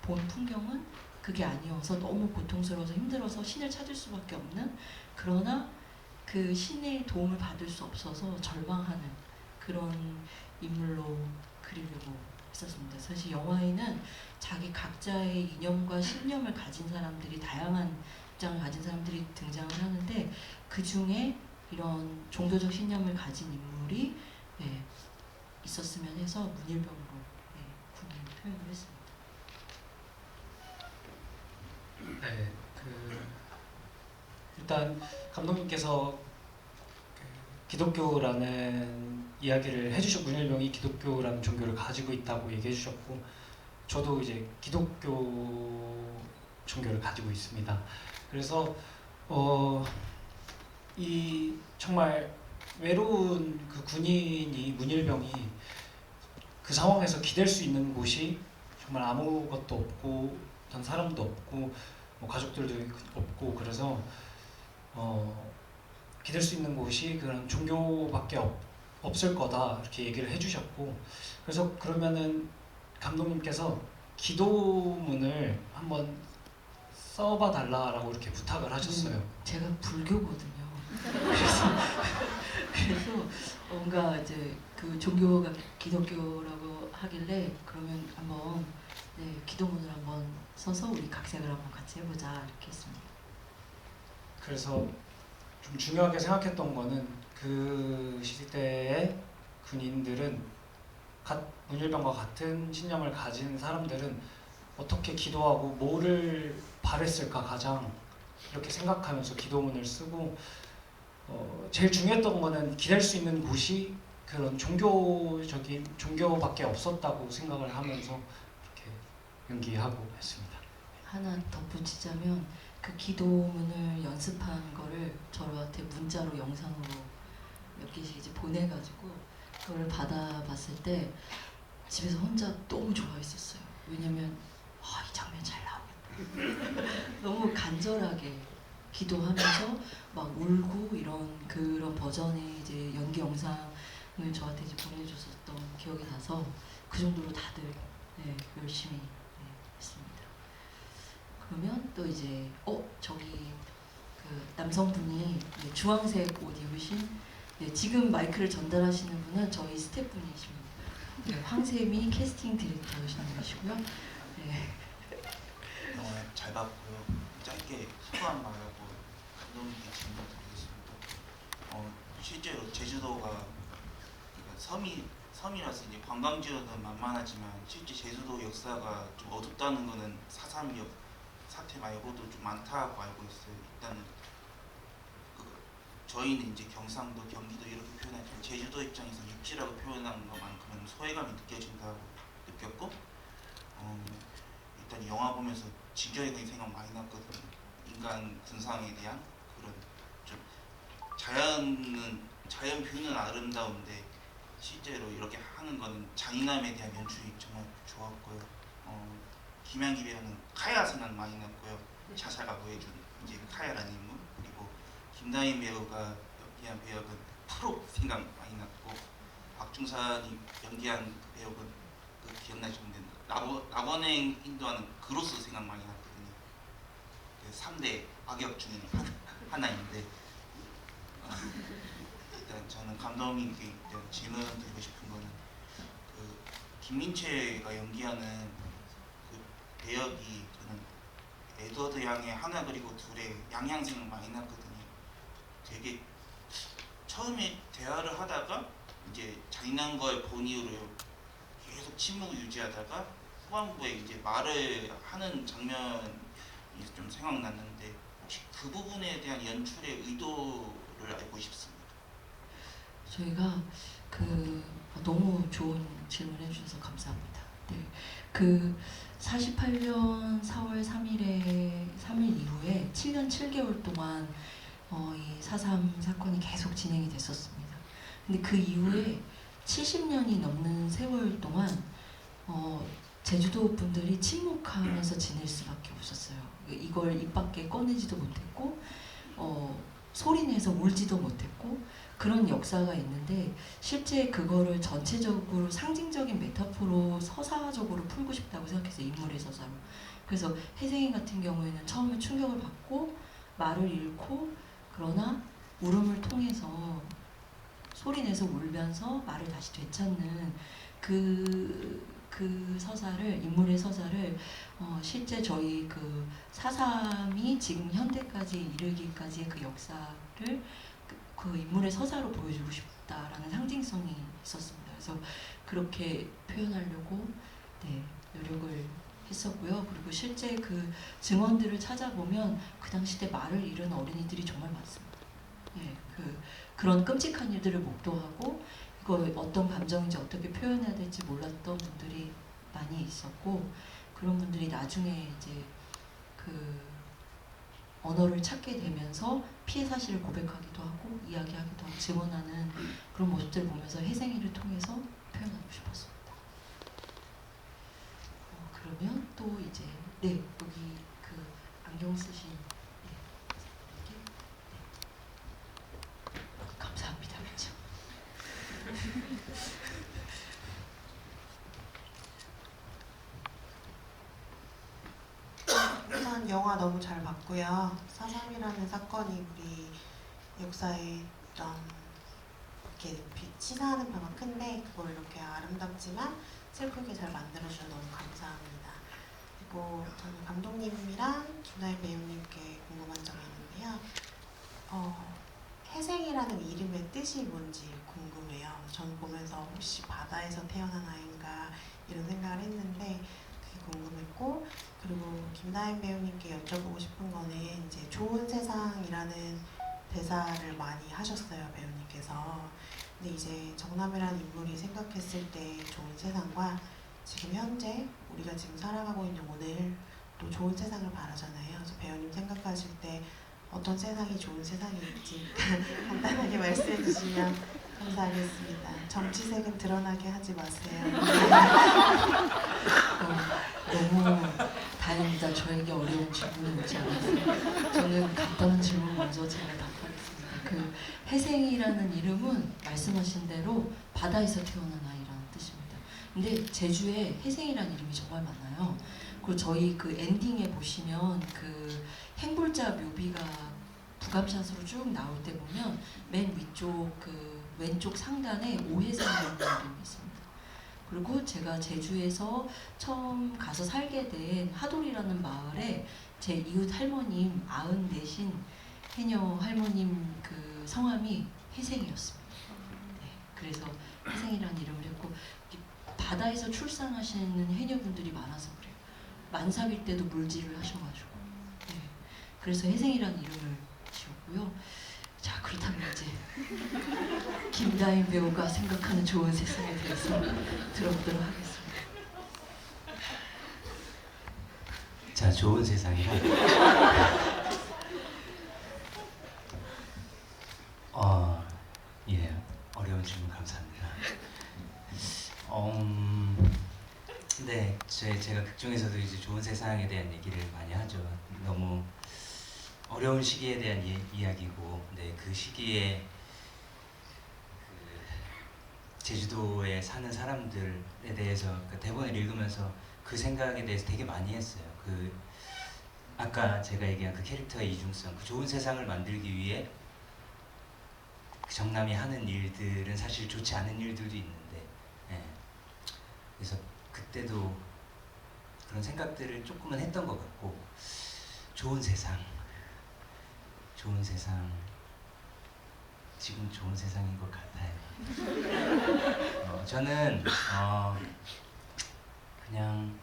본 풍경은 그게 아니어서 너무 고통스러워서 힘들어서 신을 찾을 수밖에 없는 그러나 그 신의 도움을 받을 수 없어서 절망하는 그런 인물로 그리려고 했었습니다. 사실 영화에는 자기 각자의 이념과 신념을 가진 사람들이 다양한 입장을 가진 사람들이 등장을 하는데 그 중에 이런 종교적 신념을 가진 인물이 네, 있었으면 해서 문일병으로 네, 군인을 표현을 했습니다. 네, 일단 감독님께서 기독교라는 이야기를 해주셨고 문일병이 기독교라는 종교를 가지고 있다고 얘기해 주셨고 저도 이제 기독교 종교를 가지고 있습니다. 그래서 이 정말 외로운 그 군인이 문일병이 그 상황에서 기댈 수 있는 곳이 정말 아무것도 없고 어떤 사람도 없고 뭐 가족들도 없고 그래서 기댈 수 있는 곳이 그런 종교밖에 없을 거다 이렇게 얘기를 해주셨고 그래서 그러면은 감독님께서 기도문을 한번 써봐 달라라고 이렇게 부탁을 하셨어요. 제가 불교거든요. 그래서 뭔가 이제 그 종교가 기독교라고 하길래 그러면 한번 네, 기도문을 한번 써서 우리 각색을 한번 같이 해보자 이렇게 했습니다. 그래서 좀 중요하게 생각했던 거는 그 시대의 군인들은 문일병과 같은 신념을 가진 사람들은 어떻게 기도하고 뭐를 바랬을까 가장 이렇게 생각하면서 기도문을 쓰고 제일 중요했던 거는 기댈 수 있는 곳이 그런 종교밖에 없었다고 생각을 하면서 이렇게 연기하고 했습니다. 하나 덧붙이자면 그 기도문을 연습한 거를 저한테 문자로 영상으로 몇 개씩 이제 보내가지고 그걸 받아봤을 때 집에서 혼자 너무 좋아했었어요. 왜냐면 이 장면 잘 나오겠다. 너무 간절하게 기도하면서 막 울고 그런 버전의 이제 연기 영상을 저한테 이제 보내줬었던 기억이 나서 그 정도로 다들 네, 열심히 네, 했습니다. 그러면 또 이제 저기 그 남성분이 네, 주황색 옷 입으신 네, 지금 마이크를 전달하시는 분은 저희 스태프분이십니다. 네, 황세미 캐스팅 디렉터이신 분이시고요. 네. 잘 봤고요. 짧게 소감 말하고 감독님께 질문 드리겠습니다. 실제로 제주도가 그러니까 섬이라서 이제 관광지로는 만만하지만 실제 제주도 역사가 좀 어둡다는 거는 4.3 사태 말고도 좀 많다고 알고 있어요. 일단은 저희는 이제 경상도, 경기도 이렇게 표현하지만 제주도 입장에서 육지라고 표현하는 것만큼은 소외감이 느껴진다고 느꼈고 일단 영화 보면서 진격의 생각 많이 났거든요. 인간 군상에 대한 그런 좀 자연 뷰는 아름다운데 실제로 이렇게 하는 거는 잔인함에 대한 연출이 정말 좋았고요. 김양기 배우는 카야 생각 많이 났고요. 자샤가 보여준 이제 카야라는 인물 그리고 김다인 배우가 연기한 배역은 프로 생각 많이 났고 박중산이 연기한 그 배역은 기억나시면 된다. 라버냉 인도하는 그로스 생각 많이 났거든요. 그 3대 악역 중에 하나인데 일단 저는 감독님께 질문 드리고 싶은 거는 그 김민채가 연기하는 그 배역이 저는 에드워드 양의 하나 그리고 둘의 양양 생각 많이 났거든요. 되게 처음에 대화를 하다가 이제 잔인한 걸 본 이후로 계속 침묵을 유지하다가 후반부에 이제 말을 하는 장면이 좀 생각났는데 혹시 그 부분에 대한 연출의 의도를 알고 싶습니다. 저희가 너무 좋은 질문 해주셔서 감사합니다. 네, 그 48년 4월 3일 이후에 7년 7개월 동안 이 4.3 사건이 계속 진행이 됐었습니다. 근데 그 이후에 70년이 넘는 세월 동안 제주도 분들이 침묵하면서 지낼 수밖에 없었어요. 이걸 입 밖에 꺼내지도 못했고 소리내서 울지도 못했고 그런 역사가 있는데 실제 그거를 전체적으로 상징적인 메타포로 서사적으로 풀고 싶다고 생각해서 인물의 서사로. 그래서 해생인 같은 경우에는 처음에 충격을 받고 말을 잃고 그러나 울음을 통해서 소리내서 울면서 말을 다시 되찾는 그 서사를, 인물의 서사를 실제 저희 그 4.3이 지금 현대까지 이르기까지의 그 역사를 그 인물의 서사로 보여주고 싶다라는 상징성이 있었습니다. 그래서 그렇게 표현하려고 노력을 했었고요. 그리고 실제 그 증언들을 찾아보면 그 당시 때 말을 잃은 어린이들이 정말 많습니다. 그런 끔찍한 일들을 목도하고 이거 어떤 감정인지 어떻게 표현해야 될지 몰랐던 분들이 많이 있었고, 그런 분들이 나중에 이제 그 언어를 찾게 되면서 피해 사실을 고백하기도 하고 이야기하기도 하고 증언하는 그런 모습들을 보면서 해생이를 통해서 표현하고 싶었습니다. 그러면 또 이제 여기 그 안경 쓰신 감사합니다. 그렇죠? 일단 영화 너무 잘 봤고요. 4.3이라는 사건이 우리 역사에 이렇게 시사하는 바가 큰데 그걸 이렇게 아름답지만 슬프게 잘 만들어주셔서 너무 감사합니다. 그리고 저는 감독님이랑 김다희 배우님께 궁금한 점이 있는데요. 해생이라는 이름의 뜻이 뭔지 궁금해요. 전 보면서 혹시 바다에서 태어난 아이인가 이런 생각을 했는데 그게 궁금했고, 그리고 김다인 배우님께 여쭤보고 싶은 거는 이제 좋은 세상이라는 대사를 많이 하셨어요, 배우님께서. 근데 이제 정남이라는 인물이 생각했을 때 좋은 세상과 지금 현재 우리가 지금 살아가고 있는 오늘 또 좋은 세상을 바라잖아요. 그래서 배우님 생각하실 때 어떤 세상이 좋은 세상인지 간단하게 말씀해 주시면 감사하겠습니다. 정치색은 드러나게 하지 마세요. 너무 다행입니다. 저에게 어려운 질문이 오지 않았어요. 저는 간단한 질문 먼저 제가 답하겠습니다. 그 해생이라는 이름은 말씀하신 대로 바다에서 태어난 아이라는 뜻입니다. 근데 제주에 해생이라는 이름이 정말 많아요. 그리고 저희 그 엔딩에 보시면 그 행불자 묘비가 부감샷으로 쭉 나올 때 보면 맨 위쪽 그 왼쪽 상단에 오해생이라는 이름이 있습니다. 그리고 제가 제주에서 처음 가서 살게 된 하돌이라는 마을에 제 이웃 할머님 94신 해녀 할머님 그 성함이 해생이었습니다. 그래서 해생이라는 이름을 했고, 바다에서 출산하시는 해녀분들이 많아서 그래요. 만삭일 때도 물질을 하셔가지고. 그래서 해생이라는 이름을 지었고요. 자, 그렇다면 이제 김다인 배우가 생각하는 좋은 세상에 대해서 들어보도록 하겠습니다. 자, 좋은 세상이라. 예, 어려운 질문 감사합니다. 네, 제가 극 중에서도 이제 좋은 세상에 대한 얘기를 많이 하죠. 너무 어려운 시기에 대한 이야기고, 그 시기에 그 제주도에 사는 사람들에 대해서 그 대본을 읽으면서 그 생각에 대해서 되게 많이 했어요. 그 아까 제가 얘기한 그 캐릭터의 이중성, 그 좋은 세상을 만들기 위해 그 정남이 하는 일들은 사실 좋지 않은 일들도 있는데, 그래서 그때도 그런 생각들을 조금은 했던 것 같고, 좋은 세상, 지금 좋은 세상인 것 같아요. 저는 그냥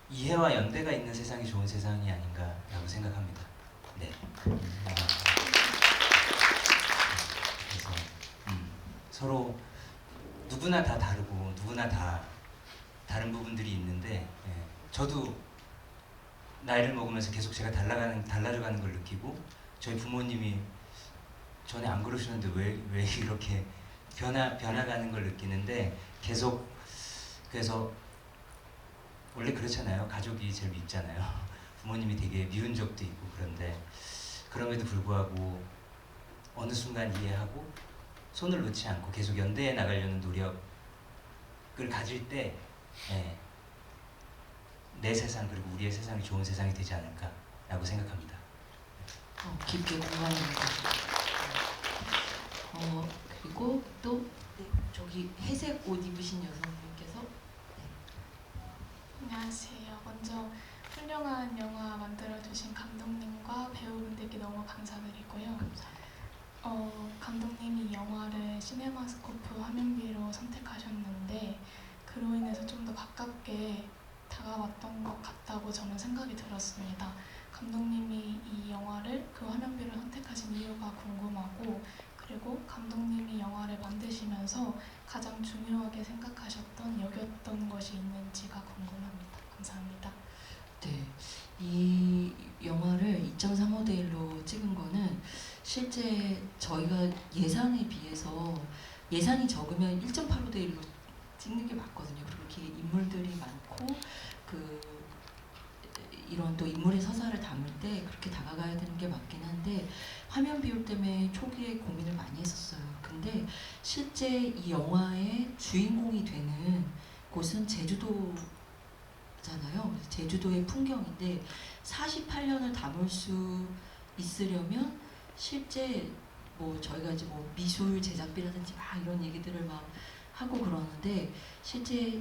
이해와 연대가 있는 세상이 좋은 세상이 아닌가라고 생각합니다. 네. 그래서 서로 누구나 다 다르고 누구나 다 다른 부분들이 있는데, 저도 나이를 먹으면서 계속 제가 달라져가는 걸 느끼고, 저희 부모님이 전에 안 그러시는데 왜 이렇게 변화가는 걸 느끼는데, 계속 그래서 원래 그렇잖아요. 가족이 제일 밉잖아요. 부모님이 되게 미운 적도 있고, 그런데 그럼에도 불구하고 어느 순간 이해하고 손을 놓지 않고 계속 연대해 나가려는 노력을 가질 때, 내 세상 그리고 우리의 세상이 좋은 세상이 되지 않을까라고 생각합니다. 깊게 공감합니다. 그리고 또 저기 회색 옷 입으신 여성분께서 안녕하세요. 먼저 훌륭한 영화 만들어주신 감독님과 배우분들께 너무 감사드리고요. 감독님이 이 영화를 시네마스코프 화면비로 선택하셨는데 그로 인해서 좀 더 가깝게 다가왔던 것 같다고 저는 생각이 들었습니다. 감독님이 이 영화를 그 화면비를 선택하신 이유가 궁금하고, 그리고 감독님이 영화를 만드시면서 가장 중요하게 생각하셨던, 여겼던 것이 있는지가 궁금합니다. 감사합니다. 네, 이 영화를 2.35대 1로 찍은 거는 실제 저희가 예산에 비해서 예산이 적으면 1.85대 1로 찍는 게 맞거든요. 그리고 이렇게 인물들이 많고 이런 또 인물의 서사를 담을 때 그렇게 다가가야 되는 게 맞긴 한데 화면 비율 때문에 초기에 고민을 많이 했었어요. 근데 실제 이 영화의 주인공이 되는 곳은 제주도잖아요. 제주도의 풍경인데 48년을 담을 수 있으려면 실제 뭐 저희가 이제 뭐 미술 제작비라든지 막 이런 얘기들을 막 하고 그러는데 실제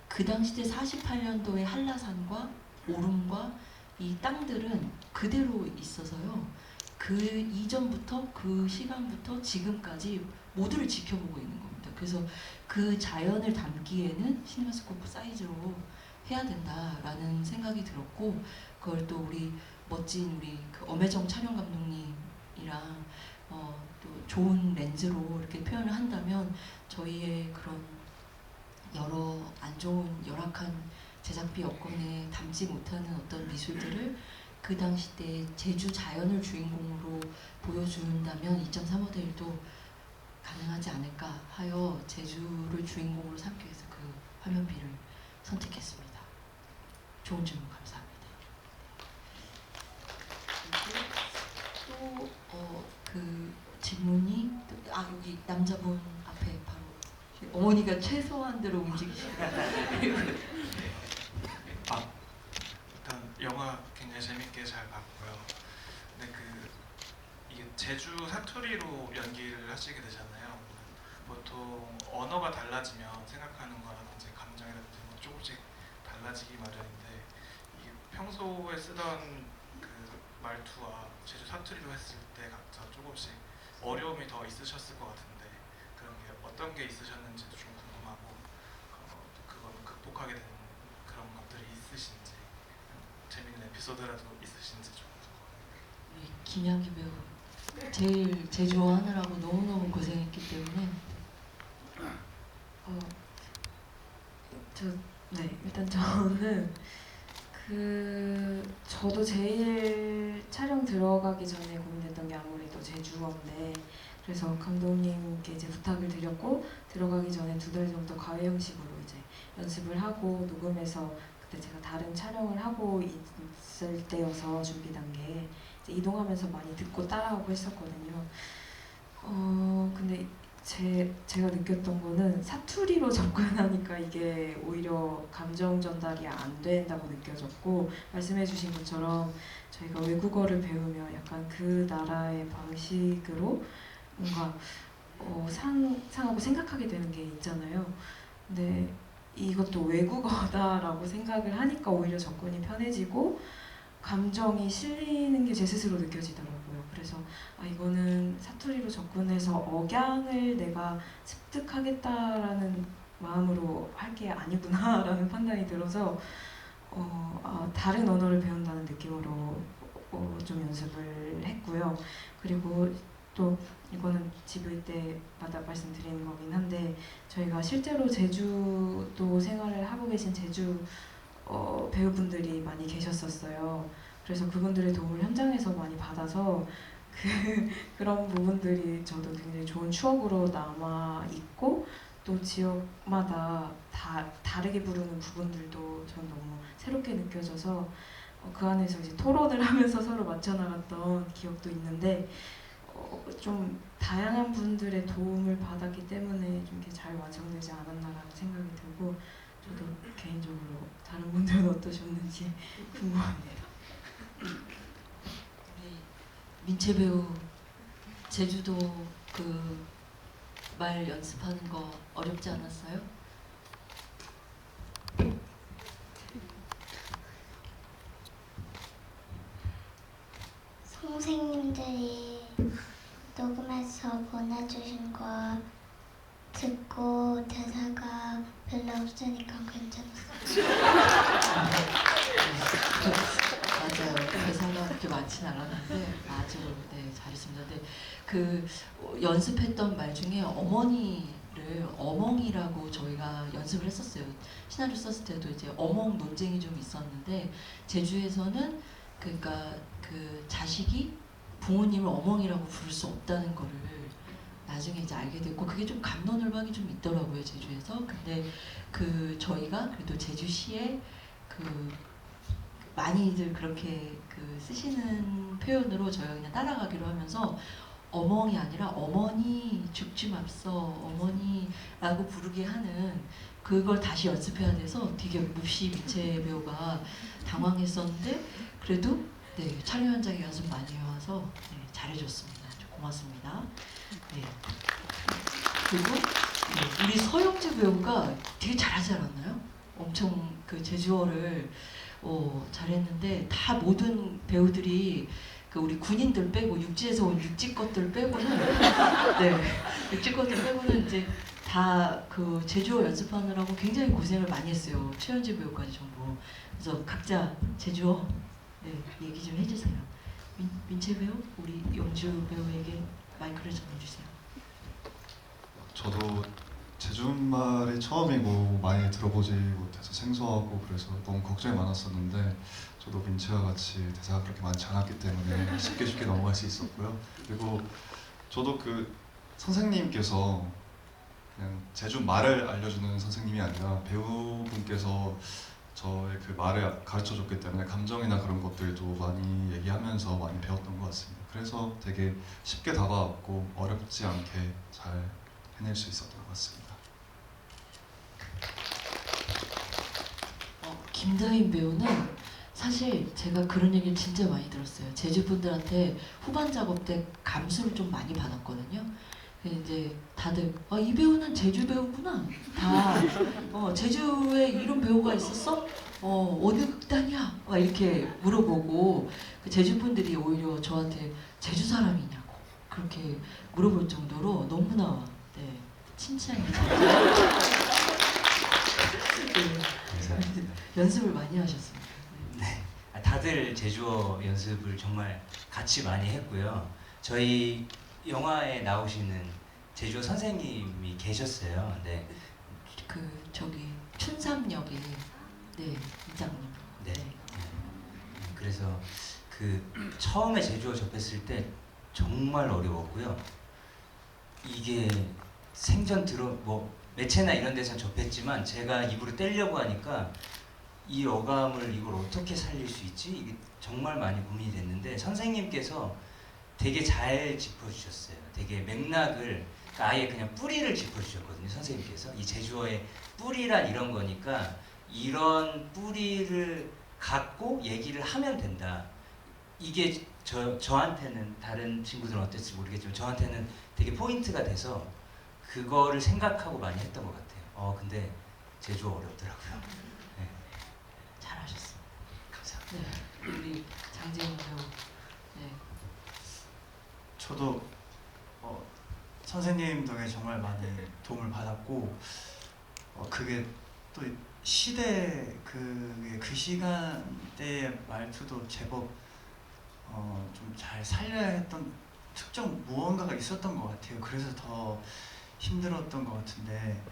그 당시 때 48년도의 한라산과 오름과 이 땅들은 그대로 있어서요. 그 이전부터 그 시간부터 지금까지 모두를 지켜보고 있는 겁니다. 그래서 그 자연을 담기에는 시네마스코프 사이즈로 해야 된다라는 생각이 들었고, 그걸 또 우리 멋진 우리 그 엄혜정 촬영 감독님이랑 또 좋은 렌즈로 이렇게 표현을 한다면 저희의 그런 여러 안 좋은 열악한 제작비 여건에 담지 못하는 어떤 미술들을 그 당시 때 제주 자연을 주인공으로 보여준다면 2.35대 1도 가능하지 않을까 하여 제주를 주인공으로 삼기 위해서 그 화면비를 선택했습니다. 좋은 질문 감사합니다. 또 그 질문이 여기 남자분 앞에 바로 어머니가 최소한대로 움직이시고 일단 영화 굉장히 재밌게 잘 봤고요. 근데 이게 제주 사투리로 연기를 하시게 되잖아요. 보통 언어가 달라지면 생각하는 거라든지 감정이라든지 뭐 조금씩 달라지기 마련인데 이게 평소에 쓰던 그 말투와 제주 사투리로 했을 때 각자 조금씩 어려움이 더 있으셨을 것 같은데 그런 게 어떤 게 있으셨는지도 좀 궁금하고 그걸 극복하게 된 그런 것들이 있으신지 재밌는 에피소드라도 있으신지 좀 궁금합니다. 우리 김양기 배우 제일 제주어 하느라고 너무너무 고생했기 때문에 일단 저는 저도 제일 촬영 들어가기 전에 고민했던 게 아무래도 제주어인데, 그래서 감독님께 이제 부탁을 드렸고 들어가기 전에 2달 정도 과외 형식으로 이제 연습을 하고 녹음해서, 그때 제가 다른 촬영을 하고 있을 때여서 준비 단계에 이제 이동하면서 많이 듣고 따라하고 했었거든요. 근데 제가 느꼈던 거는 사투리로 접근하니까 이게 오히려 감정 전달이 안 된다고 느껴졌고, 말씀해주신 것처럼 저희가 외국어를 배우면 약간 그 나라의 방식으로 뭔가 상상하고 생각하게 되는 게 있잖아요. 근데 이것도 외국어다라고 생각을 하니까 오히려 접근이 편해지고 감정이 실리는 게 제 스스로 느껴지더라고요. 그래서 이거는 사투리로 접근해서 억양을 내가 습득하겠다라는 마음으로 할 게 아니구나라는 판단이 들어서 다른 언어를 배운다는 느낌으로 좀 연습을 했고요. 그리고 또 이거는 GV 때마다 말씀드리는 거긴 한데, 저희가 실제로 제주도 생활을 하고 계신 제주 배우분들이 많이 계셨었어요. 그래서 그분들의 도움을 현장에서 많이 받아서 그런 부분들이 저도 굉장히 좋은 추억으로 남아 있고, 또 지역마다 다르게 부르는 부분들도 전 너무 새롭게 느껴져서 그 안에서 이제 토론을 하면서 서로 맞춰 나갔던 기억도 있는데, 좀 다양한 분들의 도움을 받았기 때문에 좀 이렇게 잘 완성되지 않았나라는 생각이 들고, 저도 개인적으로 다른 분들은 어떠셨는지 궁금합니다. 우리 민채 배우 제주도 그 말 연습하는 거 어렵지 않았어요? 선생님들이 녹음해서 보내주신 거 듣고 대사가 별로 없으니까 괜찮았어요. 맞아요. 대사가 그렇게 많지는 않았는데 아주 네 잘했습니다. 근데 그 연습했던 말 중에 어머니를 어멍이라고 저희가 연습을 했었어요. 시나리오 썼을 때도 이제 어멍 논쟁이 좀 있었는데 제주에서는 그러니까 그 자식이 부모님을 어멍이라고 부를 수 없다는 거를 나중에 이제 알게 됐고 그게 좀 갑론을박이 좀 있더라고요 제주에서. 근데 그 저희가 그래도 제주시에 그 많이들 그렇게 그 쓰시는 표현으로 저희가 그냥 따라가기로 하면서 어멍이 아니라 어머니 죽지 맙소 어머니라고 부르게 하는 그걸 다시 연습해야 돼서 되게 몹시 민채 배우가 당황했었는데 그래도 네 촬영 현장에 연습 많이 해와서 네, 잘해줬습니다. 고맙습니다. 네. 그리고 네, 우리 서영재 배우가 되게 잘하지 않았나요? 엄청 그 제주어를 잘했는데 다 모든 배우들이 그 우리 군인들 빼고 육지에서 온 육지 것들 빼고는 네 육지 것들 빼고는 이제 다 그 제주어 연습하느라고 굉장히 고생을 많이 했어요. 최현지 배우까지 전부. 그래서 각자 제주어 네 얘기 좀 해주세요. 민채 배우, 우리 영주 배우에게 마이크를 전해주세요. 저도 제주말이 처음이고 많이 들어보지 못해서 생소하고 그래서 너무 걱정이 많았었는데 저도 민채와 같이 대사가 그렇게 많지 않았기 때문에 쉽게 넘어갈 수 있었고요. 그리고 저도 그 선생님께서 그냥 제주 말을 알려주는 선생님이 아니라 배우분께서 저의 그 말을 가르쳐줬기 때문에 감정이나 그런 것들도 많이 얘기하면서 많이 배웠던 것 같습니다. 그래서 되게 쉽게 다가왔고 어렵지 않게 잘 해낼 수 있었던 것 같습니다. 김다인 배우는 사실 제가 그런 얘기를 진짜 많이 들었어요. 제주분들한테 후반 작업 때 감수를 좀 많이 받았거든요. 이제 다들 이 배우는 제주 배우구나. 다 제주에 이런 배우가 있었어? 어느 극단이야? 막 이렇게 물어보고 그 제주분들이 오히려 저한테 제주 사람이냐고 그렇게 물어볼 정도로 너무나 네, 칭찬이 네, 연습을 많이 하셨습니다. 네, 다들 제주어 연습을 정말 같이 많이 했고요. 저희 영화에 나오시는 제주어 선생님이 계셨어요. 네. 그 저기 춘삼역에 네 이장님. 네. 그래서 그 처음에 제주어 접했을 때 정말 어려웠고요. 이게 생전 뭐 매체나 이런 데서 접했지만 제가 입으로 떼려고 하니까 이 어감을 이걸 어떻게 살릴 수 있지? 이게 정말 많이 고민이 됐는데 선생님께서 되게 잘 짚어주셨어요. 되게 맥락을 아예 그냥 뿌리를 짚어주셨거든요. 선생님께서 이 제주어의 뿌리란 이런 거니까 이런 뿌리를 갖고 얘기를 하면 된다. 이게 저한테는 다른 친구들은 어땠을지 모르겠지만 저한테는 되게 포인트가 돼서 그거를 생각하고 많이 했던 것 같아요. 근데 제주어 어렵더라고요. 네. 잘하셨습니다. 감사합니다. 네, 우리 장재훈 배우. 네. 저도 선생님 덕에 정말 많이 도움을 받았고 그게 또 시대 그 시간대의 말투도 제법 좀 잘 살려야 했던 특정 무언가가 있었던 것 같아요. 그래서 더 힘들었던 것 같은데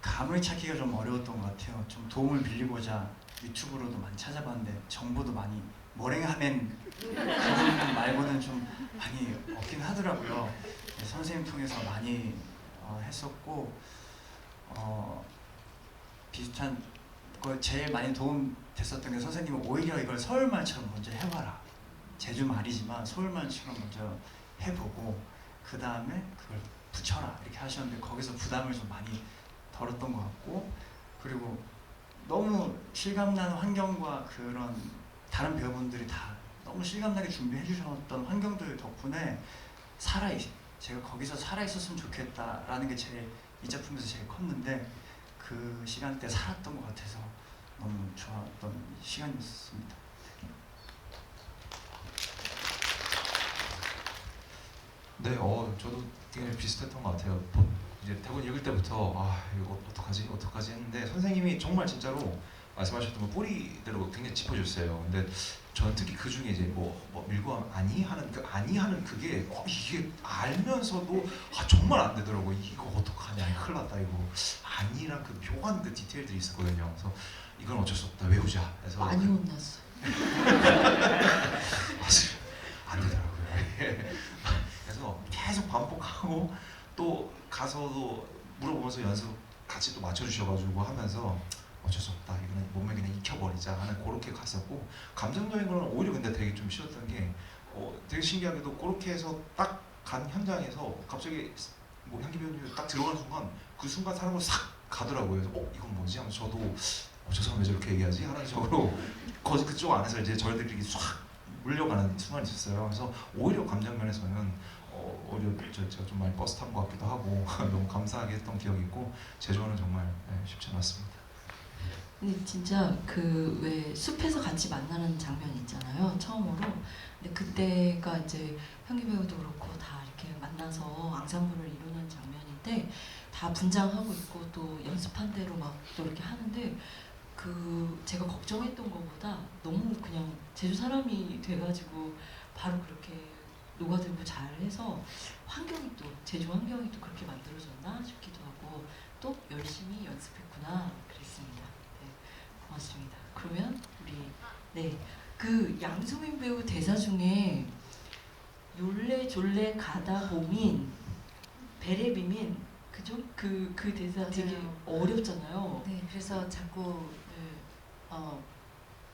감을 찾기가 좀 어려웠던 것 같아요. 좀 도움을 빌리고자 유튜브로도 많이 찾아봤는데 정보도 많이 머랭하면 그분 말고는 좀 많이 없긴 하더라고요. 네, 선생님 통해서 많이 했었고 비슷한 거 제일 많이 도움 됐었던 게 선생님은 오히려 이걸 서울말처럼 먼저 해봐라. 제주 말이지만 서울말처럼 먼저 해보고 그 다음에 그걸 붙여라 이렇게 하셨는데 거기서 부담을 좀 많이 덜었던 것 같고 그리고 너무 실감나는 환경과 그런 다른 배우분들이 다 너무 실감나게 준비해 주셨던 환경들 덕분에 제가 거기서 살아있었으면 좋겠다라는 게 제일 이 작품에서 제일 컸는데 그 시간대 살았던 것 같아서 너무 좋았던 시간이었습니다. 네, 저도 되게 비슷했던 것 같아요. 이제 대본 읽을 때부터 이거 어떡하지 했는데 선생님이 정말 진짜로 말씀하셨던 거 뿌리대로 굉장히 짚어줬어요. 근데 저는 특히 그 중에 이제 뭐 밀고 하면 아니 하는 그게 이게 알면서도 정말 안 되더라고. 이거 어떡하냐, 큰일 났다 이거. 아니랑 그 묘한 그 디테일들이 있었거든요. 그래서 이건 어쩔 수 없다, 외우자. 그래서 많이 혼났어. 안 되더라고요. 그래서 계속 반복하고 또 가서도 물어보면서 연습 같이 또 맞춰주셔가지고 하면서 어쩔 수 없다, 이거는 몸에 그냥 익혀버리자 하는 그렇게 갔었고, 감정적인 거는 오히려 근데 되게 좀 쉬웠던 게 되게 신기하게도 그렇게 해서 딱 간 현장에서 갑자기 뭐 향기 배우님이 딱 들어가는 순간 그 순간 사람으로 싹 가더라고요. 그래서 이건 뭐지 하면서 저도 저 사람 왜 저렇게 얘기하지 하는 식으로 그쪽 안에서 이제 저희들끼리 싹 물려가는 순간이 있었어요. 그래서 오히려 감정 면에서는 오히려 제가 좀 많이 버스 탄 것 같기도 하고 너무 감사하게 했던 기억이 있고, 제주어는 정말 쉽지 않았습니다. 근데 진짜 그 왜 숲에서 같이 만나는 장면 있잖아요, 처음으로. 근데 그때가 이제 현기 배우도 그렇고 다 이렇게 만나서 앙상블을 이루는 장면인데 다 분장하고 있고 또 연습한 대로 막 또 이렇게 하는데 그 제가 걱정했던 것보다 너무 그냥 제주 사람이 돼가지고 바로 그렇게 녹아들고 잘해서 환경이 또 제주 환경이 또 그렇게 만들어졌나 싶기도 하고 또 열심히 연습했구나 그랬습니다. 네, 고맙습니다. 그러면 우리 그 양수민 배우 대사 중에 요래졸래 가다 보민 베레비민 그죠? 그 대사 맞아요. 되게 어렵잖아요. 네, 그래서 자꾸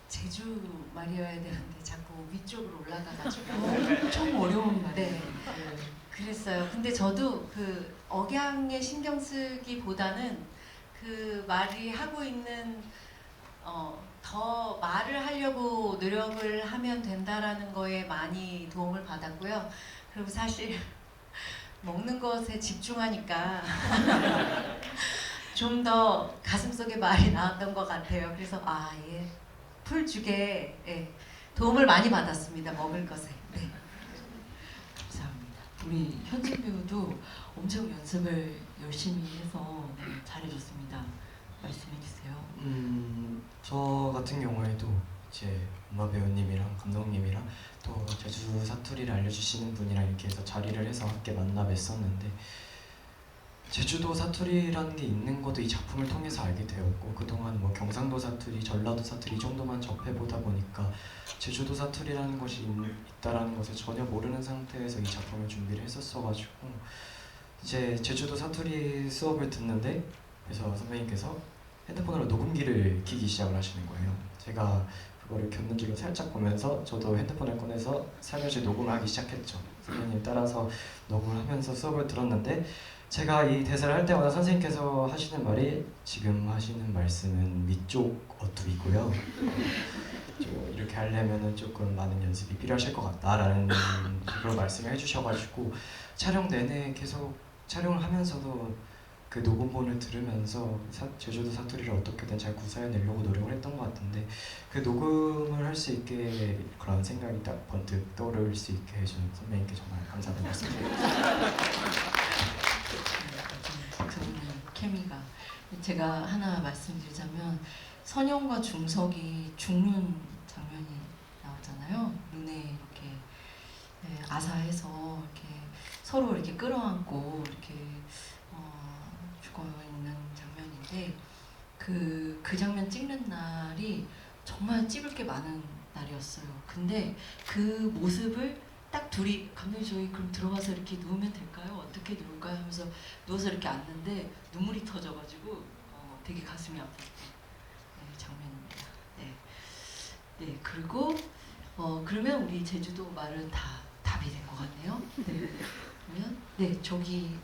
제주 말이어야 되는데 자꾸 위쪽으로 올라가가지고 엄청 어려운 말이에요. 네, 그랬어요. 근데 저도 그 억양에 신경 쓰기보다는 그 말이 하고 있는 더 말을 하려고 노력을 하면 된다라는 거에 많이 도움을 받았고요. 그리고 사실 먹는 것에 집중하니까 좀 더 가슴속에 말이 나왔던 것 같아요. 그래서 풀죽에 도움을 많이 받았습니다. 먹을 것에. 네. 감사합니다. 우리 현진 배우도 엄청 연습을 열심히 해서 잘해줬습니다. 말씀해 주세요. 저 같은 경우에도 이제 엄마 배우님이랑 감독님이랑 또 제주 사투리를 알려주시는 분이랑 이렇게 해서 자리를 해서 함께 만나 뵀었는데 제주도 사투리라는 게 있는 것도 이 작품을 통해서 알게 되었고 그동안 뭐 경상도 사투리, 전라도 사투리 이 정도만 접해보다 보니까 제주도 사투리라는 것이 있다라는 것을 전혀 모르는 상태에서 이 작품을 준비를 했었어가지고 이제 제주도 사투리 수업을 듣는데 그래서 선배님께서 핸드폰으로 녹음기를 켜기 시작을 하시는 거예요. 제가 그거를 켰는지를 살짝 보면서 저도 핸드폰을 꺼내서 살며시 녹음을 하기 시작했죠. 선배님 따라서 녹음을 하면서 수업을 들었는데 제가 이 대사를 할 때마다 선생님께서 하시는 말이 지금 하시는 말씀은 위쪽 어투이고요. 이렇게 하려면은 조금 많은 연습이 필요하실 것 같다라는 그런 말씀을 해주셔가지고 촬영 내내 계속 촬영을 하면서도 그 녹음본을 들으면서 제주도 사투리를 어떻게든 잘 구사해내려고 노력을 했던 것 같은데 그 녹음을 할 수 있게 그런 생각이 딱 번뜩 떠오를 수 있게 해준 선배님께 정말 감사하다는 말씀드립니다. 케미가 제가 하나 말씀드리자면 선영과 중석이 죽는 장면이 나오잖아요. 눈에 이렇게 아사해서 이렇게 서로 이렇게 끌어안고 이렇게 죽어 있는 장면인데 그 장면 찍는 날이 정말 찍을 게 많은 날이었어요. 근데 그 모습을 딱 둘이 감독님 저희 그럼 들어가서 이렇게 누우면 될까요? 어떻게 누울까요? 하면서 누워서 이렇게 앉는데 눈물이 터져가지고 되게 가슴이 아팠던 장면입니다. 네, 그리고 그러면 우리 제주도 말은 다 답이 된 것 같네요. 네. 그러면 저기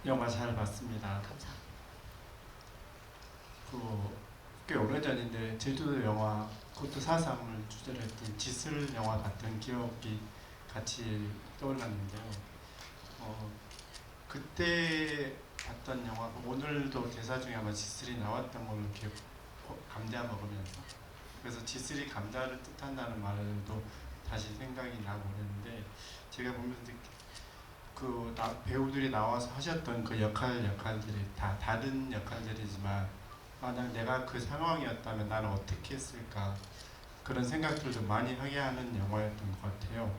영화 잘 봤습니다. 감사합니다. 꽤 오래전인데 제주도 영화 그것도 사상을 주제로 했던 지슬 영화 같은 기억이 같이 떠올랐는데요. 그때 봤던 영화가 오늘도 대사 중에 아마 지슬이 나왔던 걸로 기억, 감자 먹으면서 그래서 지슬이 감자를 뜻한다는 말도 다시 생각이 나고 그랬는데 제가 보면서 배우들이 나와서 하셨던 그 역할들이 다 다른 역할들이지만 만약 내가 그 상황이었다면 나는 어떻게 했을까 그런 생각들도 많이 하게 하는 영화였던 것 같아요.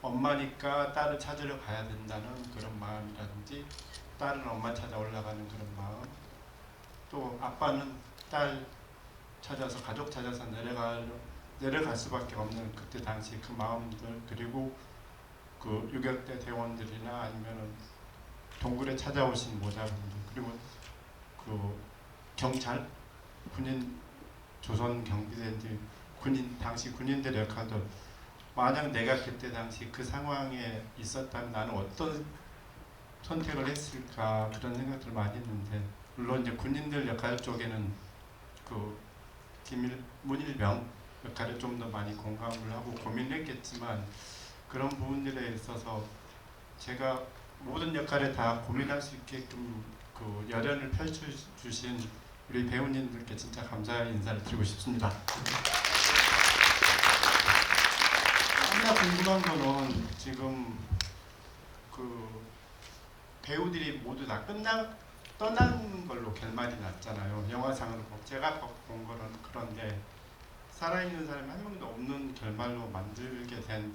엄마니까 딸을 찾으러 가야 된다는 그런 마음이라든지 딸은 엄마 찾아 올라가는 그런 마음, 또 아빠는 딸 찾아서 가족 찾아서 내려갈 수밖에 없는 그때 당시 그 마음들, 그리고 그 유격대 대원들이나 아니면은 동굴에 찾아오신 모자분들, 그리고 그 경찰, 군인, 조선 경비대들, 당시 군인들의 역할도 만약 내가 그때 당시 그 상황에 있었다면 나는 어떤 선택을 했을까 그런 생각들을 많이 했는데, 물론 이제 군인들 역할 쪽에는 그 문일병 역할에 좀 더 많이 공감을 하고 고민을 했겠지만 그런 부분들에 있어서 제가 모든 역할에 다 고민할 수 있게끔 그 열연을 펼쳐주신 우리 배우님들께 진짜 감사의 인사를 드리고 싶습니다. 하나 궁금한 거는 지금 그 배우들이 모두 다 떠난 걸로 결말이 났잖아요. 영화상으로 제가 본 거는. 그런데 살아있는 사람이 한 명도 없는 결말로 만들게 된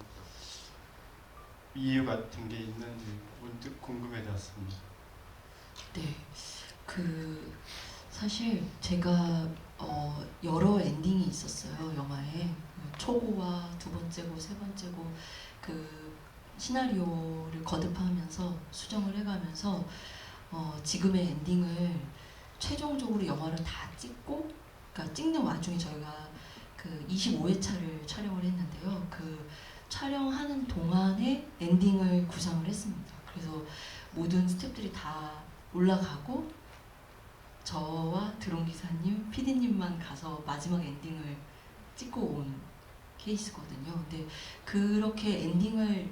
이유 같은 게 있는지 문득 궁금해졌습니다. 네, 사실 제가 여러 엔딩이 있었어요, 영화에. 초고와 두 번째고 세 번째고 그 시나리오를 거듭하면서 수정을 해가면서 지금의 엔딩을 최종적으로 영화를 다 찍고, 그러니까 찍는 와중에 저희가 그 25회차를 촬영을 했는데요. 그 촬영하는 동안에 엔딩을 구상을 했습니다. 그래서 모든 스태프들이 다 올라가고 저와 드론 기사님, PD님만 가서 마지막 엔딩을 찍고 온 케이스거든요. 근데 그렇게 엔딩을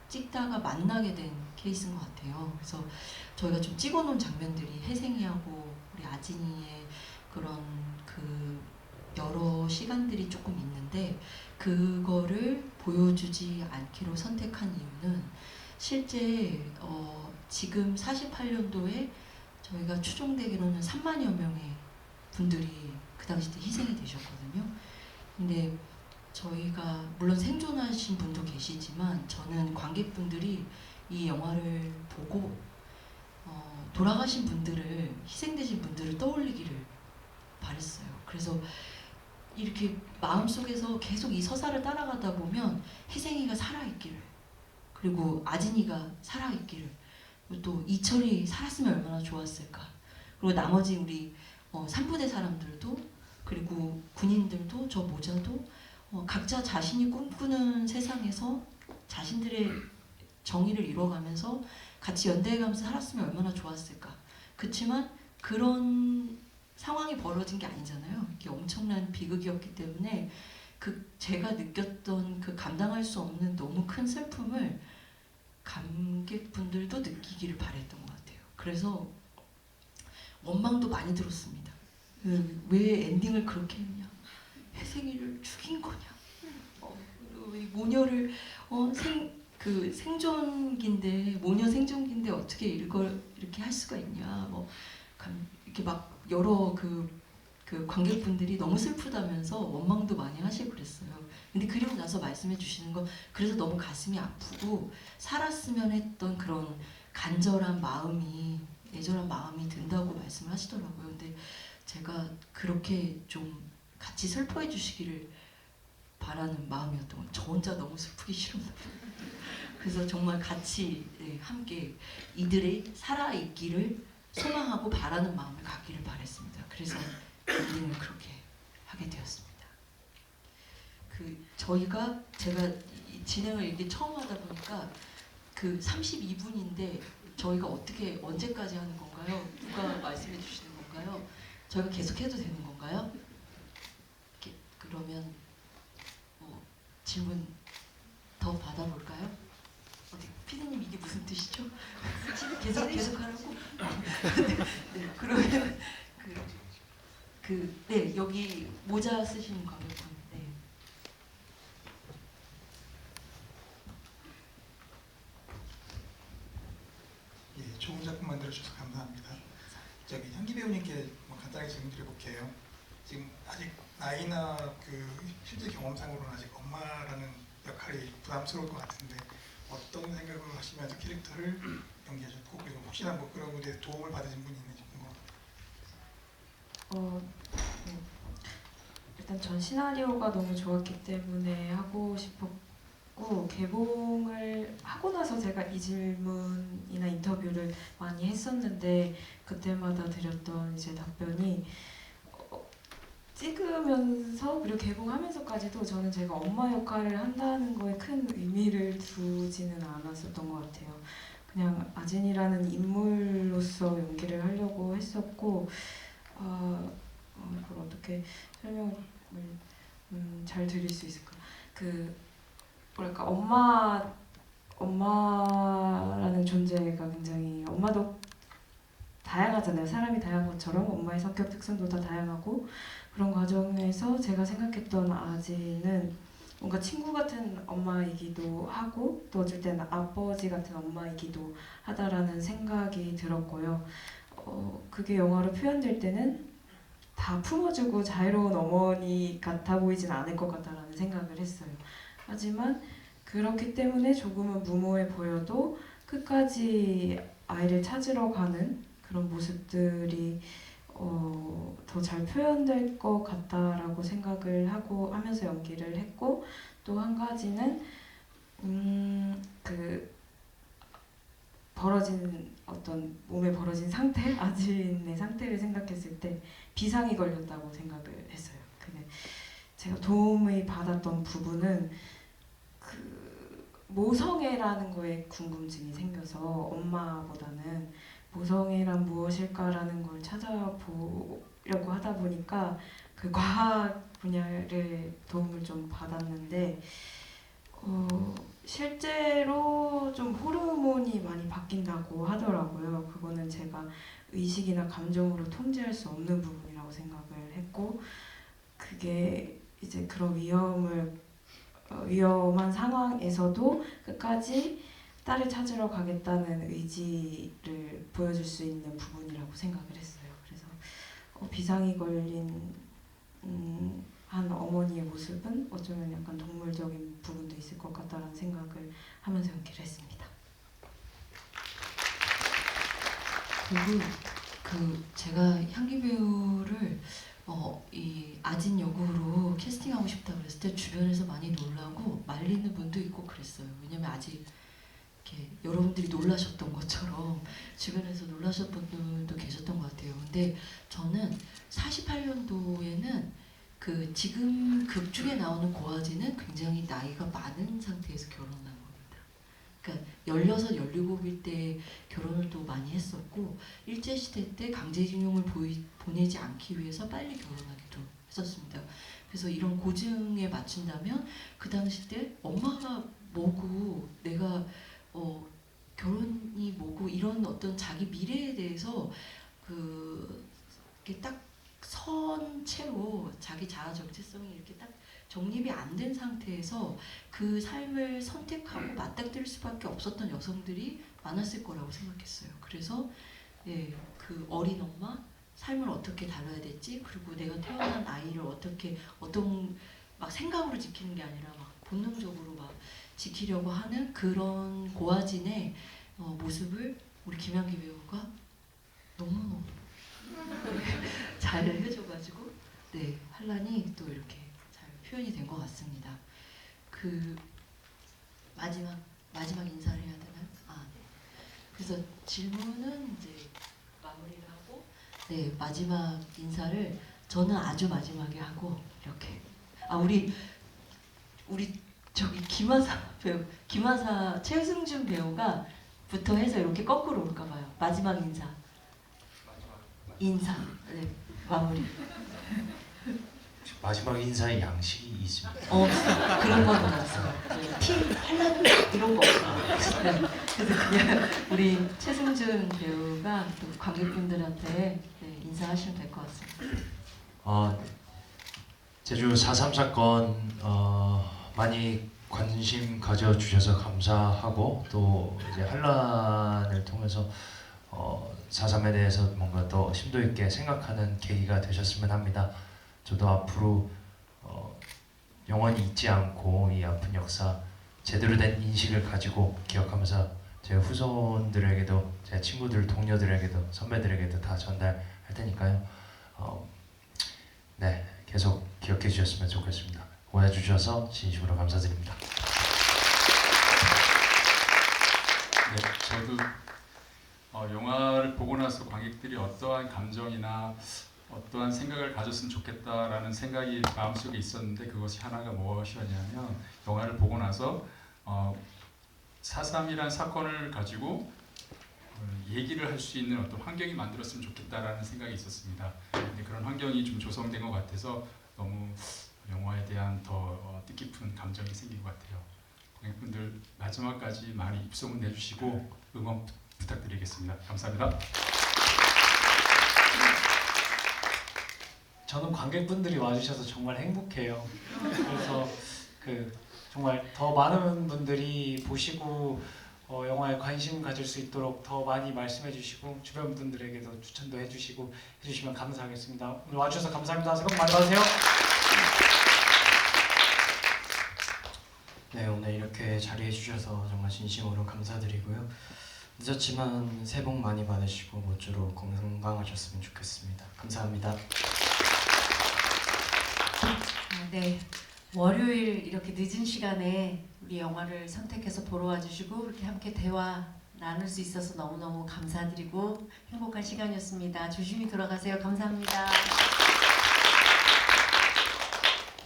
찍다가 만나게 된 케이스인 것 같아요. 그래서 저희가 좀 찍어놓은 장면들이 혜생이하고 우리 아진이의 그런 그 여러 시간들이 조금 있는데 그거를 보여주지 않기로 선택한 이유는 실제 지금 48년도에 저희가 추정되기로는 3만여 명의 분들이 그 당시 때 희생이 되셨거든요. 근데 저희가 물론 생존하신 분도 계시지만 저는 관객분들이 이 영화를 보고 돌아가신 분들을, 희생되신 분들을 떠올리기를 바랬어요. 그래서 이렇게 마음속에서 계속 이 서사를 따라가다 보면 희생이가 살아있기를, 그리고 아진이가 살아있기를, 또 이철이 살았으면 얼마나 좋았을까, 그리고 나머지 우리 산부대 사람들도, 그리고 군인들도, 저 모자도 각자 자신이 꿈꾸는 세상에서 자신들의 정의를 이뤄가면서 같이 연대해가면서 살았으면 얼마나 좋았을까. 그렇지만 그런 상황이 벌어진 게 아니잖아요. 이게 엄청난 비극이었기 때문에 제가 느꼈던 그 감당할 수 없는 너무 큰 슬픔을 관객분들도 느끼기를 바랬던 것 같아요. 그래서 원망도 많이 들었습니다. 왜 엔딩을 그렇게 했냐? 혜생이를 죽인 거냐? 모녀를 생존기인데, 모녀 생존기인데 어떻게 이걸 이렇게 할 수가 있냐? 이렇게 막 여러 그 관객분들이 너무 슬프다면서 원망도 많이 하시고 그랬어요. 근데 그리고 나서 말씀해 주시는 건 그래서 너무 가슴이 아프고 살았으면 했던 그런 간절한 마음이, 애절한 마음이 든다고 말씀을 하시더라고요. 근데 제가 그렇게 좀 같이 슬퍼해 주시기를 바라는 마음이었던 거예요. 저 혼자 너무 슬프기 싫었나 봐요. 그래서 정말 같이 함께 이들이 살아있기를 소망하고 바라는 마음을 갖기를 바랬습니다. 그래서 엔딩을 그렇게 하게 되었습니다. 제가 이 진행을 이렇게 처음 하다 보니까 그 32분인데 저희가 어떻게 언제까지 하는 건가요? 누가 말씀해 주시는 건가요? 저희가 계속해도 되는 건가요? 그러면 질문 더 받아볼까요? 어디 피디님 이게 무슨 뜻이죠? 계속 하라고? 네, 그러면 네, 여기 모자 쓰시는 관객분. 네. 예, 좋은 작품 만들어주셔서 감사합니다. 저기 향기 배우님께 간단하게 질문 드려볼게요. 지금 아직 나이나 실제 경험상으로는 아직 엄마라는 역할이 부담스러울 것 같은데 어떤 생각을 하시면서 캐릭터를 연기하셨고 그리고 혹시나 그런 분에 도움을 받으신 분이 있는지 궁금합니다. 네. 일단 전 시나리오가 너무 좋았기 때문에 하고 싶었고 개봉을 하고 나서 제가 이 질문이나 인터뷰를 많이 했었는데 그때마다 드렸던 이제 답변이 찍으면서 그리고 개봉하면서까지도 저는 제가 엄마 역할을 한다는 거에 큰 의미를 두지는 않았었던 것 같아요. 그냥 아진이라는 인물로서 연기를 하려고 했었고 그걸 어떻게 설명을 잘 드릴 수 있을까? 뭐랄까 엄마라는 존재가 굉장히 엄마도 다양하잖아요. 사람이 다양한 것처럼 엄마의 성격 특성도 다 다양하고 그런 과정에서 제가 생각했던 아지는 뭔가 친구 같은 엄마이기도 하고 또 어쩔 때는 아버지 같은 엄마이기도 하다라는 생각이 들었고요. 그게 영화로 표현될 때는 다 품어주고 자유로운 어머니 같아 보이진 않을 것 같다라는 생각을 했어요. 하지만 그렇기 때문에 조금은 무모해 보여도 끝까지 아이를 찾으러 가는 그런 모습들이 더 잘 표현될 것 같다라고 생각을 하면서 연기를 했고 또 한 가지는 몸에 벌어진 상태, 아진의 상태를 생각했을 때 비상이 걸렸다고 생각을 했어요. 근데 제가 도움을 받았던 부분은 모성애라는 거에 궁금증이 생겨서 엄마보다는 모성애란 무엇일까라는 걸 찾아보려고 하다 보니까 그 과학 분야를 도움을 좀 받았는데 실제로 좀 호르몬이 많이 바뀐다고 하더라고요. 그거는 제가 의식이나 감정으로 통제할 수 없는 부분이라고 생각을 했고 그게 이제 그런 위험한 상황에서도 끝까지 딸을 찾으러 가겠다는 의지를 보여줄 수 있는 부분이라고 생각을 했어요. 그래서 비상이 걸린 한 어머니의 모습은 어쩌면 약간 동물적인 부분도 있을 것 같다라는 생각을 하면서 연기를 했습니다. 그리고 제가 향기 배우를 이 아진 역으로 캐스팅하고 싶다 그랬을 때 주변에서 많이 놀라고 말리는 분도 있고 그랬어요. 왜냐면 아직 이렇게 여러분들이 놀라셨던 것처럼 주변에서 놀라셨던 분들도 계셨던 것 같아요. 근데 저는 48년도에는 지금 극 중에 나오는 고아지는 굉장히 나이가 많은 상태에서 결혼한 겁니다. 그러니까 16, 17일 때 결혼을 또 많이 했었고 일제시대 때 강제징용을 보내지 않기 위해서 빨리 결혼하기도 했었습니다. 그래서 이런 고증에 맞춘다면 그 당시 때 엄마가 뭐고 내가 결혼이 뭐고 이런 어떤 자기 미래에 대해서 이렇게 딱 선 채로 자기 자아 정체성이 이렇게 딱 정립이 안 된 상태에서 그 삶을 선택하고 맞닥뜨릴 수밖에 없었던 여성들이 많았을 거라고 생각했어요. 그래서 그 어린 엄마 삶을 어떻게 다뤄야 될지 그리고 내가 태어난 아이를 어떤 막 생각으로 지키는 게 아니라 막 본능적으로 막 지키려고 하는 그런 고아진의 모습을 우리 김향기 배우가 너무너무 잘 해줘가지고 한란이 또 이렇게 잘 표현이 된 것 같습니다. 마지막 인사를 해야 되나요? 네. 그래서 질문은 이제 마무리를 하고 마지막 인사를 저는 아주 마지막에 하고 이렇게 우리 저기 김하사 최승준 배우가 부터 해서 이렇게 거꾸로 올까 봐요. 마지막 인사. 네, 마무리. 마지막 인사의 양식이 있습니다. 그런 건 없어요. 팀 할라고 이런 거 없어요. 네, 그래서 그냥 우리 최승준 배우가 또 관객분들한테 네, 인사하시면 될 것 같습니다. 제주 4.3 사건 많이 관심 가져주셔서 감사하고 또 이제 한란을 통해서 4.3에 대해서 뭔가 더 심도 있게 생각하는 계기가 되셨으면 합니다. 저도 앞으로 영원히 잊지 않고 이 아픈 역사 제대로 된 인식을 가지고 기억하면서 제 후손들에게도 제 친구들, 동료들에게도 선배들에게도 다 전달할 테니까요. 네, 계속 기억해 주셨으면 좋겠습니다. 오해주셔서 진심으로 감사드립니다. 네, 저도 영화를 보고 나서 관객들이 어떠한 감정이나 어떠한 생각을 가졌으면 좋겠다라는 생각이 마음속에 있었는데 그것이 하나가 무엇이었냐면 영화를 보고 나서 4.3이라는 사건을 가지고 얘기를 할 수 있는 어떤 환경이 만들었으면 좋겠다라는 생각이 있었습니다. 근데 그런 환경이 좀 조성된 것 같아서 너무 영화에 대한 더 뜻깊은 감정이 생긴 것 같아요. 관객분들 마지막까지 많이 입소문 내주시고 응원 부탁드리겠습니다. 감사합니다. 저는 관객분들이 와주셔서 정말 행복해요. 그래서 정말 더 많은 분들이 보시고 영화에 관심 가질 수 있도록 더 많이 말씀해 주시고 주변 분들에게도 추천도 해주시고 해주시면 감사하겠습니다. 오늘 와주셔서 감사합니다. 새해 복 많이 받으세요. 네, 오늘 이렇게 자리해 주셔서 정말 진심으로 감사드리고요. 늦었지만 새해 복 많이 받으시고 모쪼록 건강하셨으면 좋겠습니다. 감사합니다. 네, 월요일 이렇게 늦은 시간에 우리 영화를 선택해서 보러 와주시고 이렇게 함께 대화 나눌 수 있어서 너무너무 감사드리고 행복한 시간이었습니다. 조심히 돌아가세요. 감사합니다.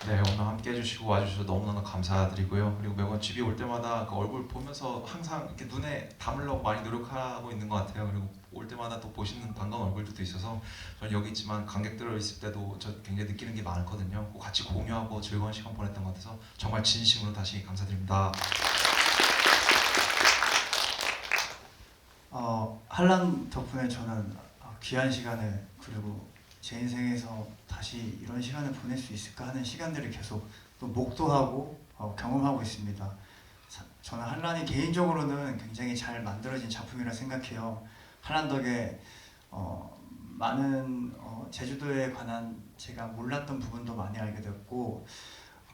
네, 오늘 함께 해주시고 와주셔서 너무나 감사드리고요. 그리고 매번 집에 올 때마다 그 얼굴 보면서 항상 이렇게 눈에 담으려고 많이 노력하고 있는 것 같아요. 그리고 올 때마다 또 보시는 반가운 얼굴들도 있어서 저는 여기 있지만 관객들 있을 때도 저 굉장히 느끼는 게 많거든요. 같이 공유하고 즐거운 시간 보냈던 것 같아서 정말 진심으로 다시 감사드립니다. 한란 덕분에 저는 귀한 시간을 그리고 제 인생에서 다시 이런 시간을 보낼 수 있을까 하는 시간들을 계속 또 목도하고 경험하고 있습니다. 저는 한란이 개인적으로는 굉장히 잘 만들어진 작품이라 생각해요. 한란 덕에 많은 제주도에 관한 제가 몰랐던 부분도 많이 알게 됐고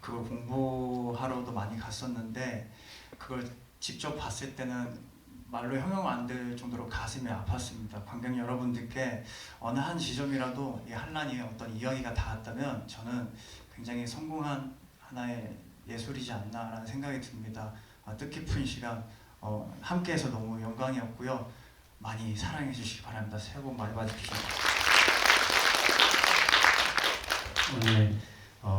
그걸 공부하러도 많이 갔었는데 그걸 직접 봤을 때는 말로 형용 안 될 정도로 가슴이 아팠습니다. 관객 여러분들께 어느 한 지점이라도 이 한란이 어떤 이야기가 닿았다면 저는 굉장히 성공한 하나의 예술이지 않나라는 생각이 듭니다. 뜻깊은 시간 함께해서 너무 영광이었고요. 많이 사랑해 주시기 바랍니다. 새해 복 많이 받으십시오. 오늘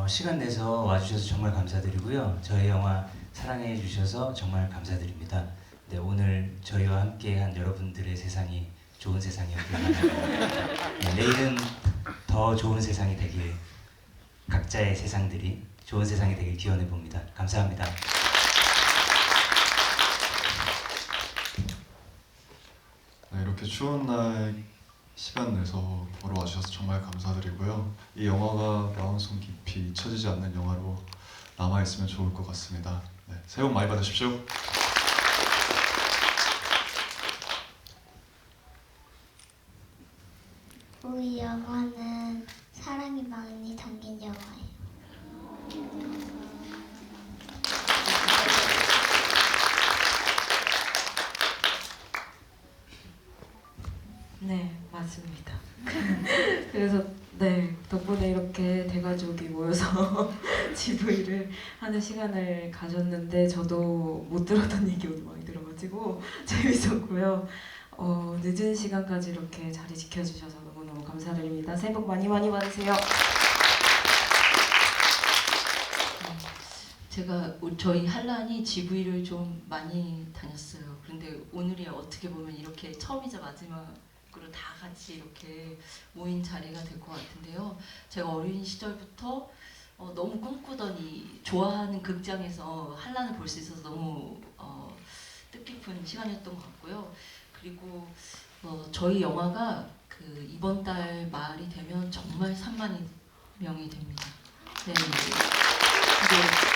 시간 내서 와주셔서 정말 감사드리고요. 저희 영화 사랑해 주셔서 정말 감사드립니다. 네, 오늘 저희와 함께한 여러분들의 세상이 좋은 세상이었길 바랍니다. 네, 내일은 더 좋은 세상이 되길 각자의 세상들이 좋은 세상이 되길 기원해 봅니다. 감사합니다. 네, 이렇게 추운 날 시간 내서 보러 와주셔서 정말 감사드리고요. 이 영화가 마음속 깊이 잊혀지지 않는 영화로 남아있으면 좋을 것 같습니다. 네, 새해 복 많이 받으십시오. 이 영화는 사랑이 많이 담긴 영화예요. 네, 맞습니다. 그래서 네, 덕분에 이렇게 대가족이 모여서 GV를 하는 시간을 가졌는데 저도 못 들었던 얘기 오늘 많이 들어가지고 재밌었고요. 늦은 시간까지 이렇게 자리 지켜주셔서 너무너무 감사드립니다. 새해 복 많이 많이 받으세요. 제가 저희 한란이 GV를 좀 많이 다녔어요. 그런데 오늘이 어떻게 보면 이렇게 처음이자 마지막으로 다 같이 이렇게 모인 자리가 될 것 같은데요. 제가 어린 시절부터 너무 꿈꾸더니 좋아하는 극장에서 한란을 볼 수 있어서 너무 뜻깊은 시간이었던 것 같고요. 그리고 저희 영화가 그 이번 달 말이 되면 정말 3만 명이 됩니다. 네. 근데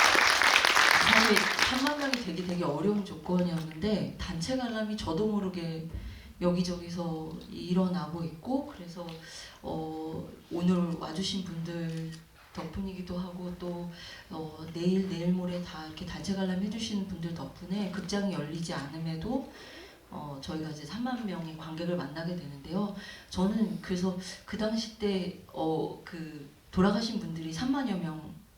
사실 3만 명이 되게 어려운 조건이었는데 단체 관람이 저도 모르게 여기저기서 일어나고 있고, 그래서 오늘 와주신 분들 덕분이기도 하고 또 내일 모레 다 이렇게 단체 관람 해주시는 분들 덕분에 극장이 열리지 않음에도 저희가 이제 3만 명의 관객을 만나게 되는데요. 저는 그래서 그 당시 때 그 돌아가신 분들이 3만여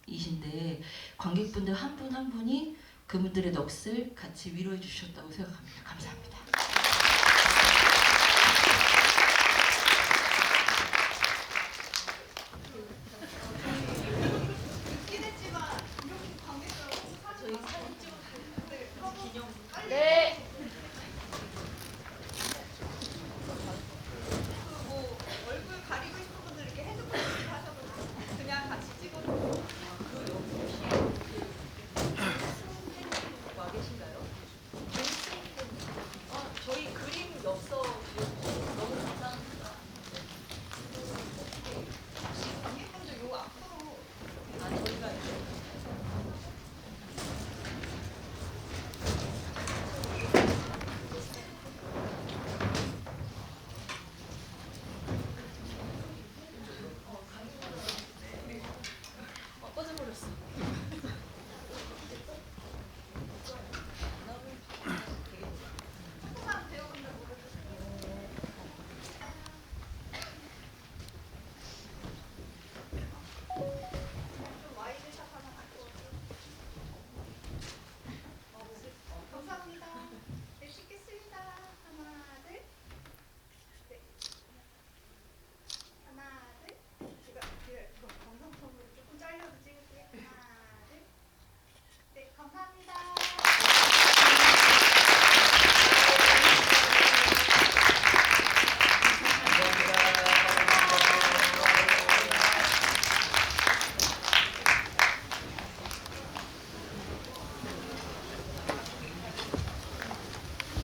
명이신데 관객분들 한 분 한 분이 그분들의 넋을 같이 위로해 주셨다고 생각합니다. 감사합니다.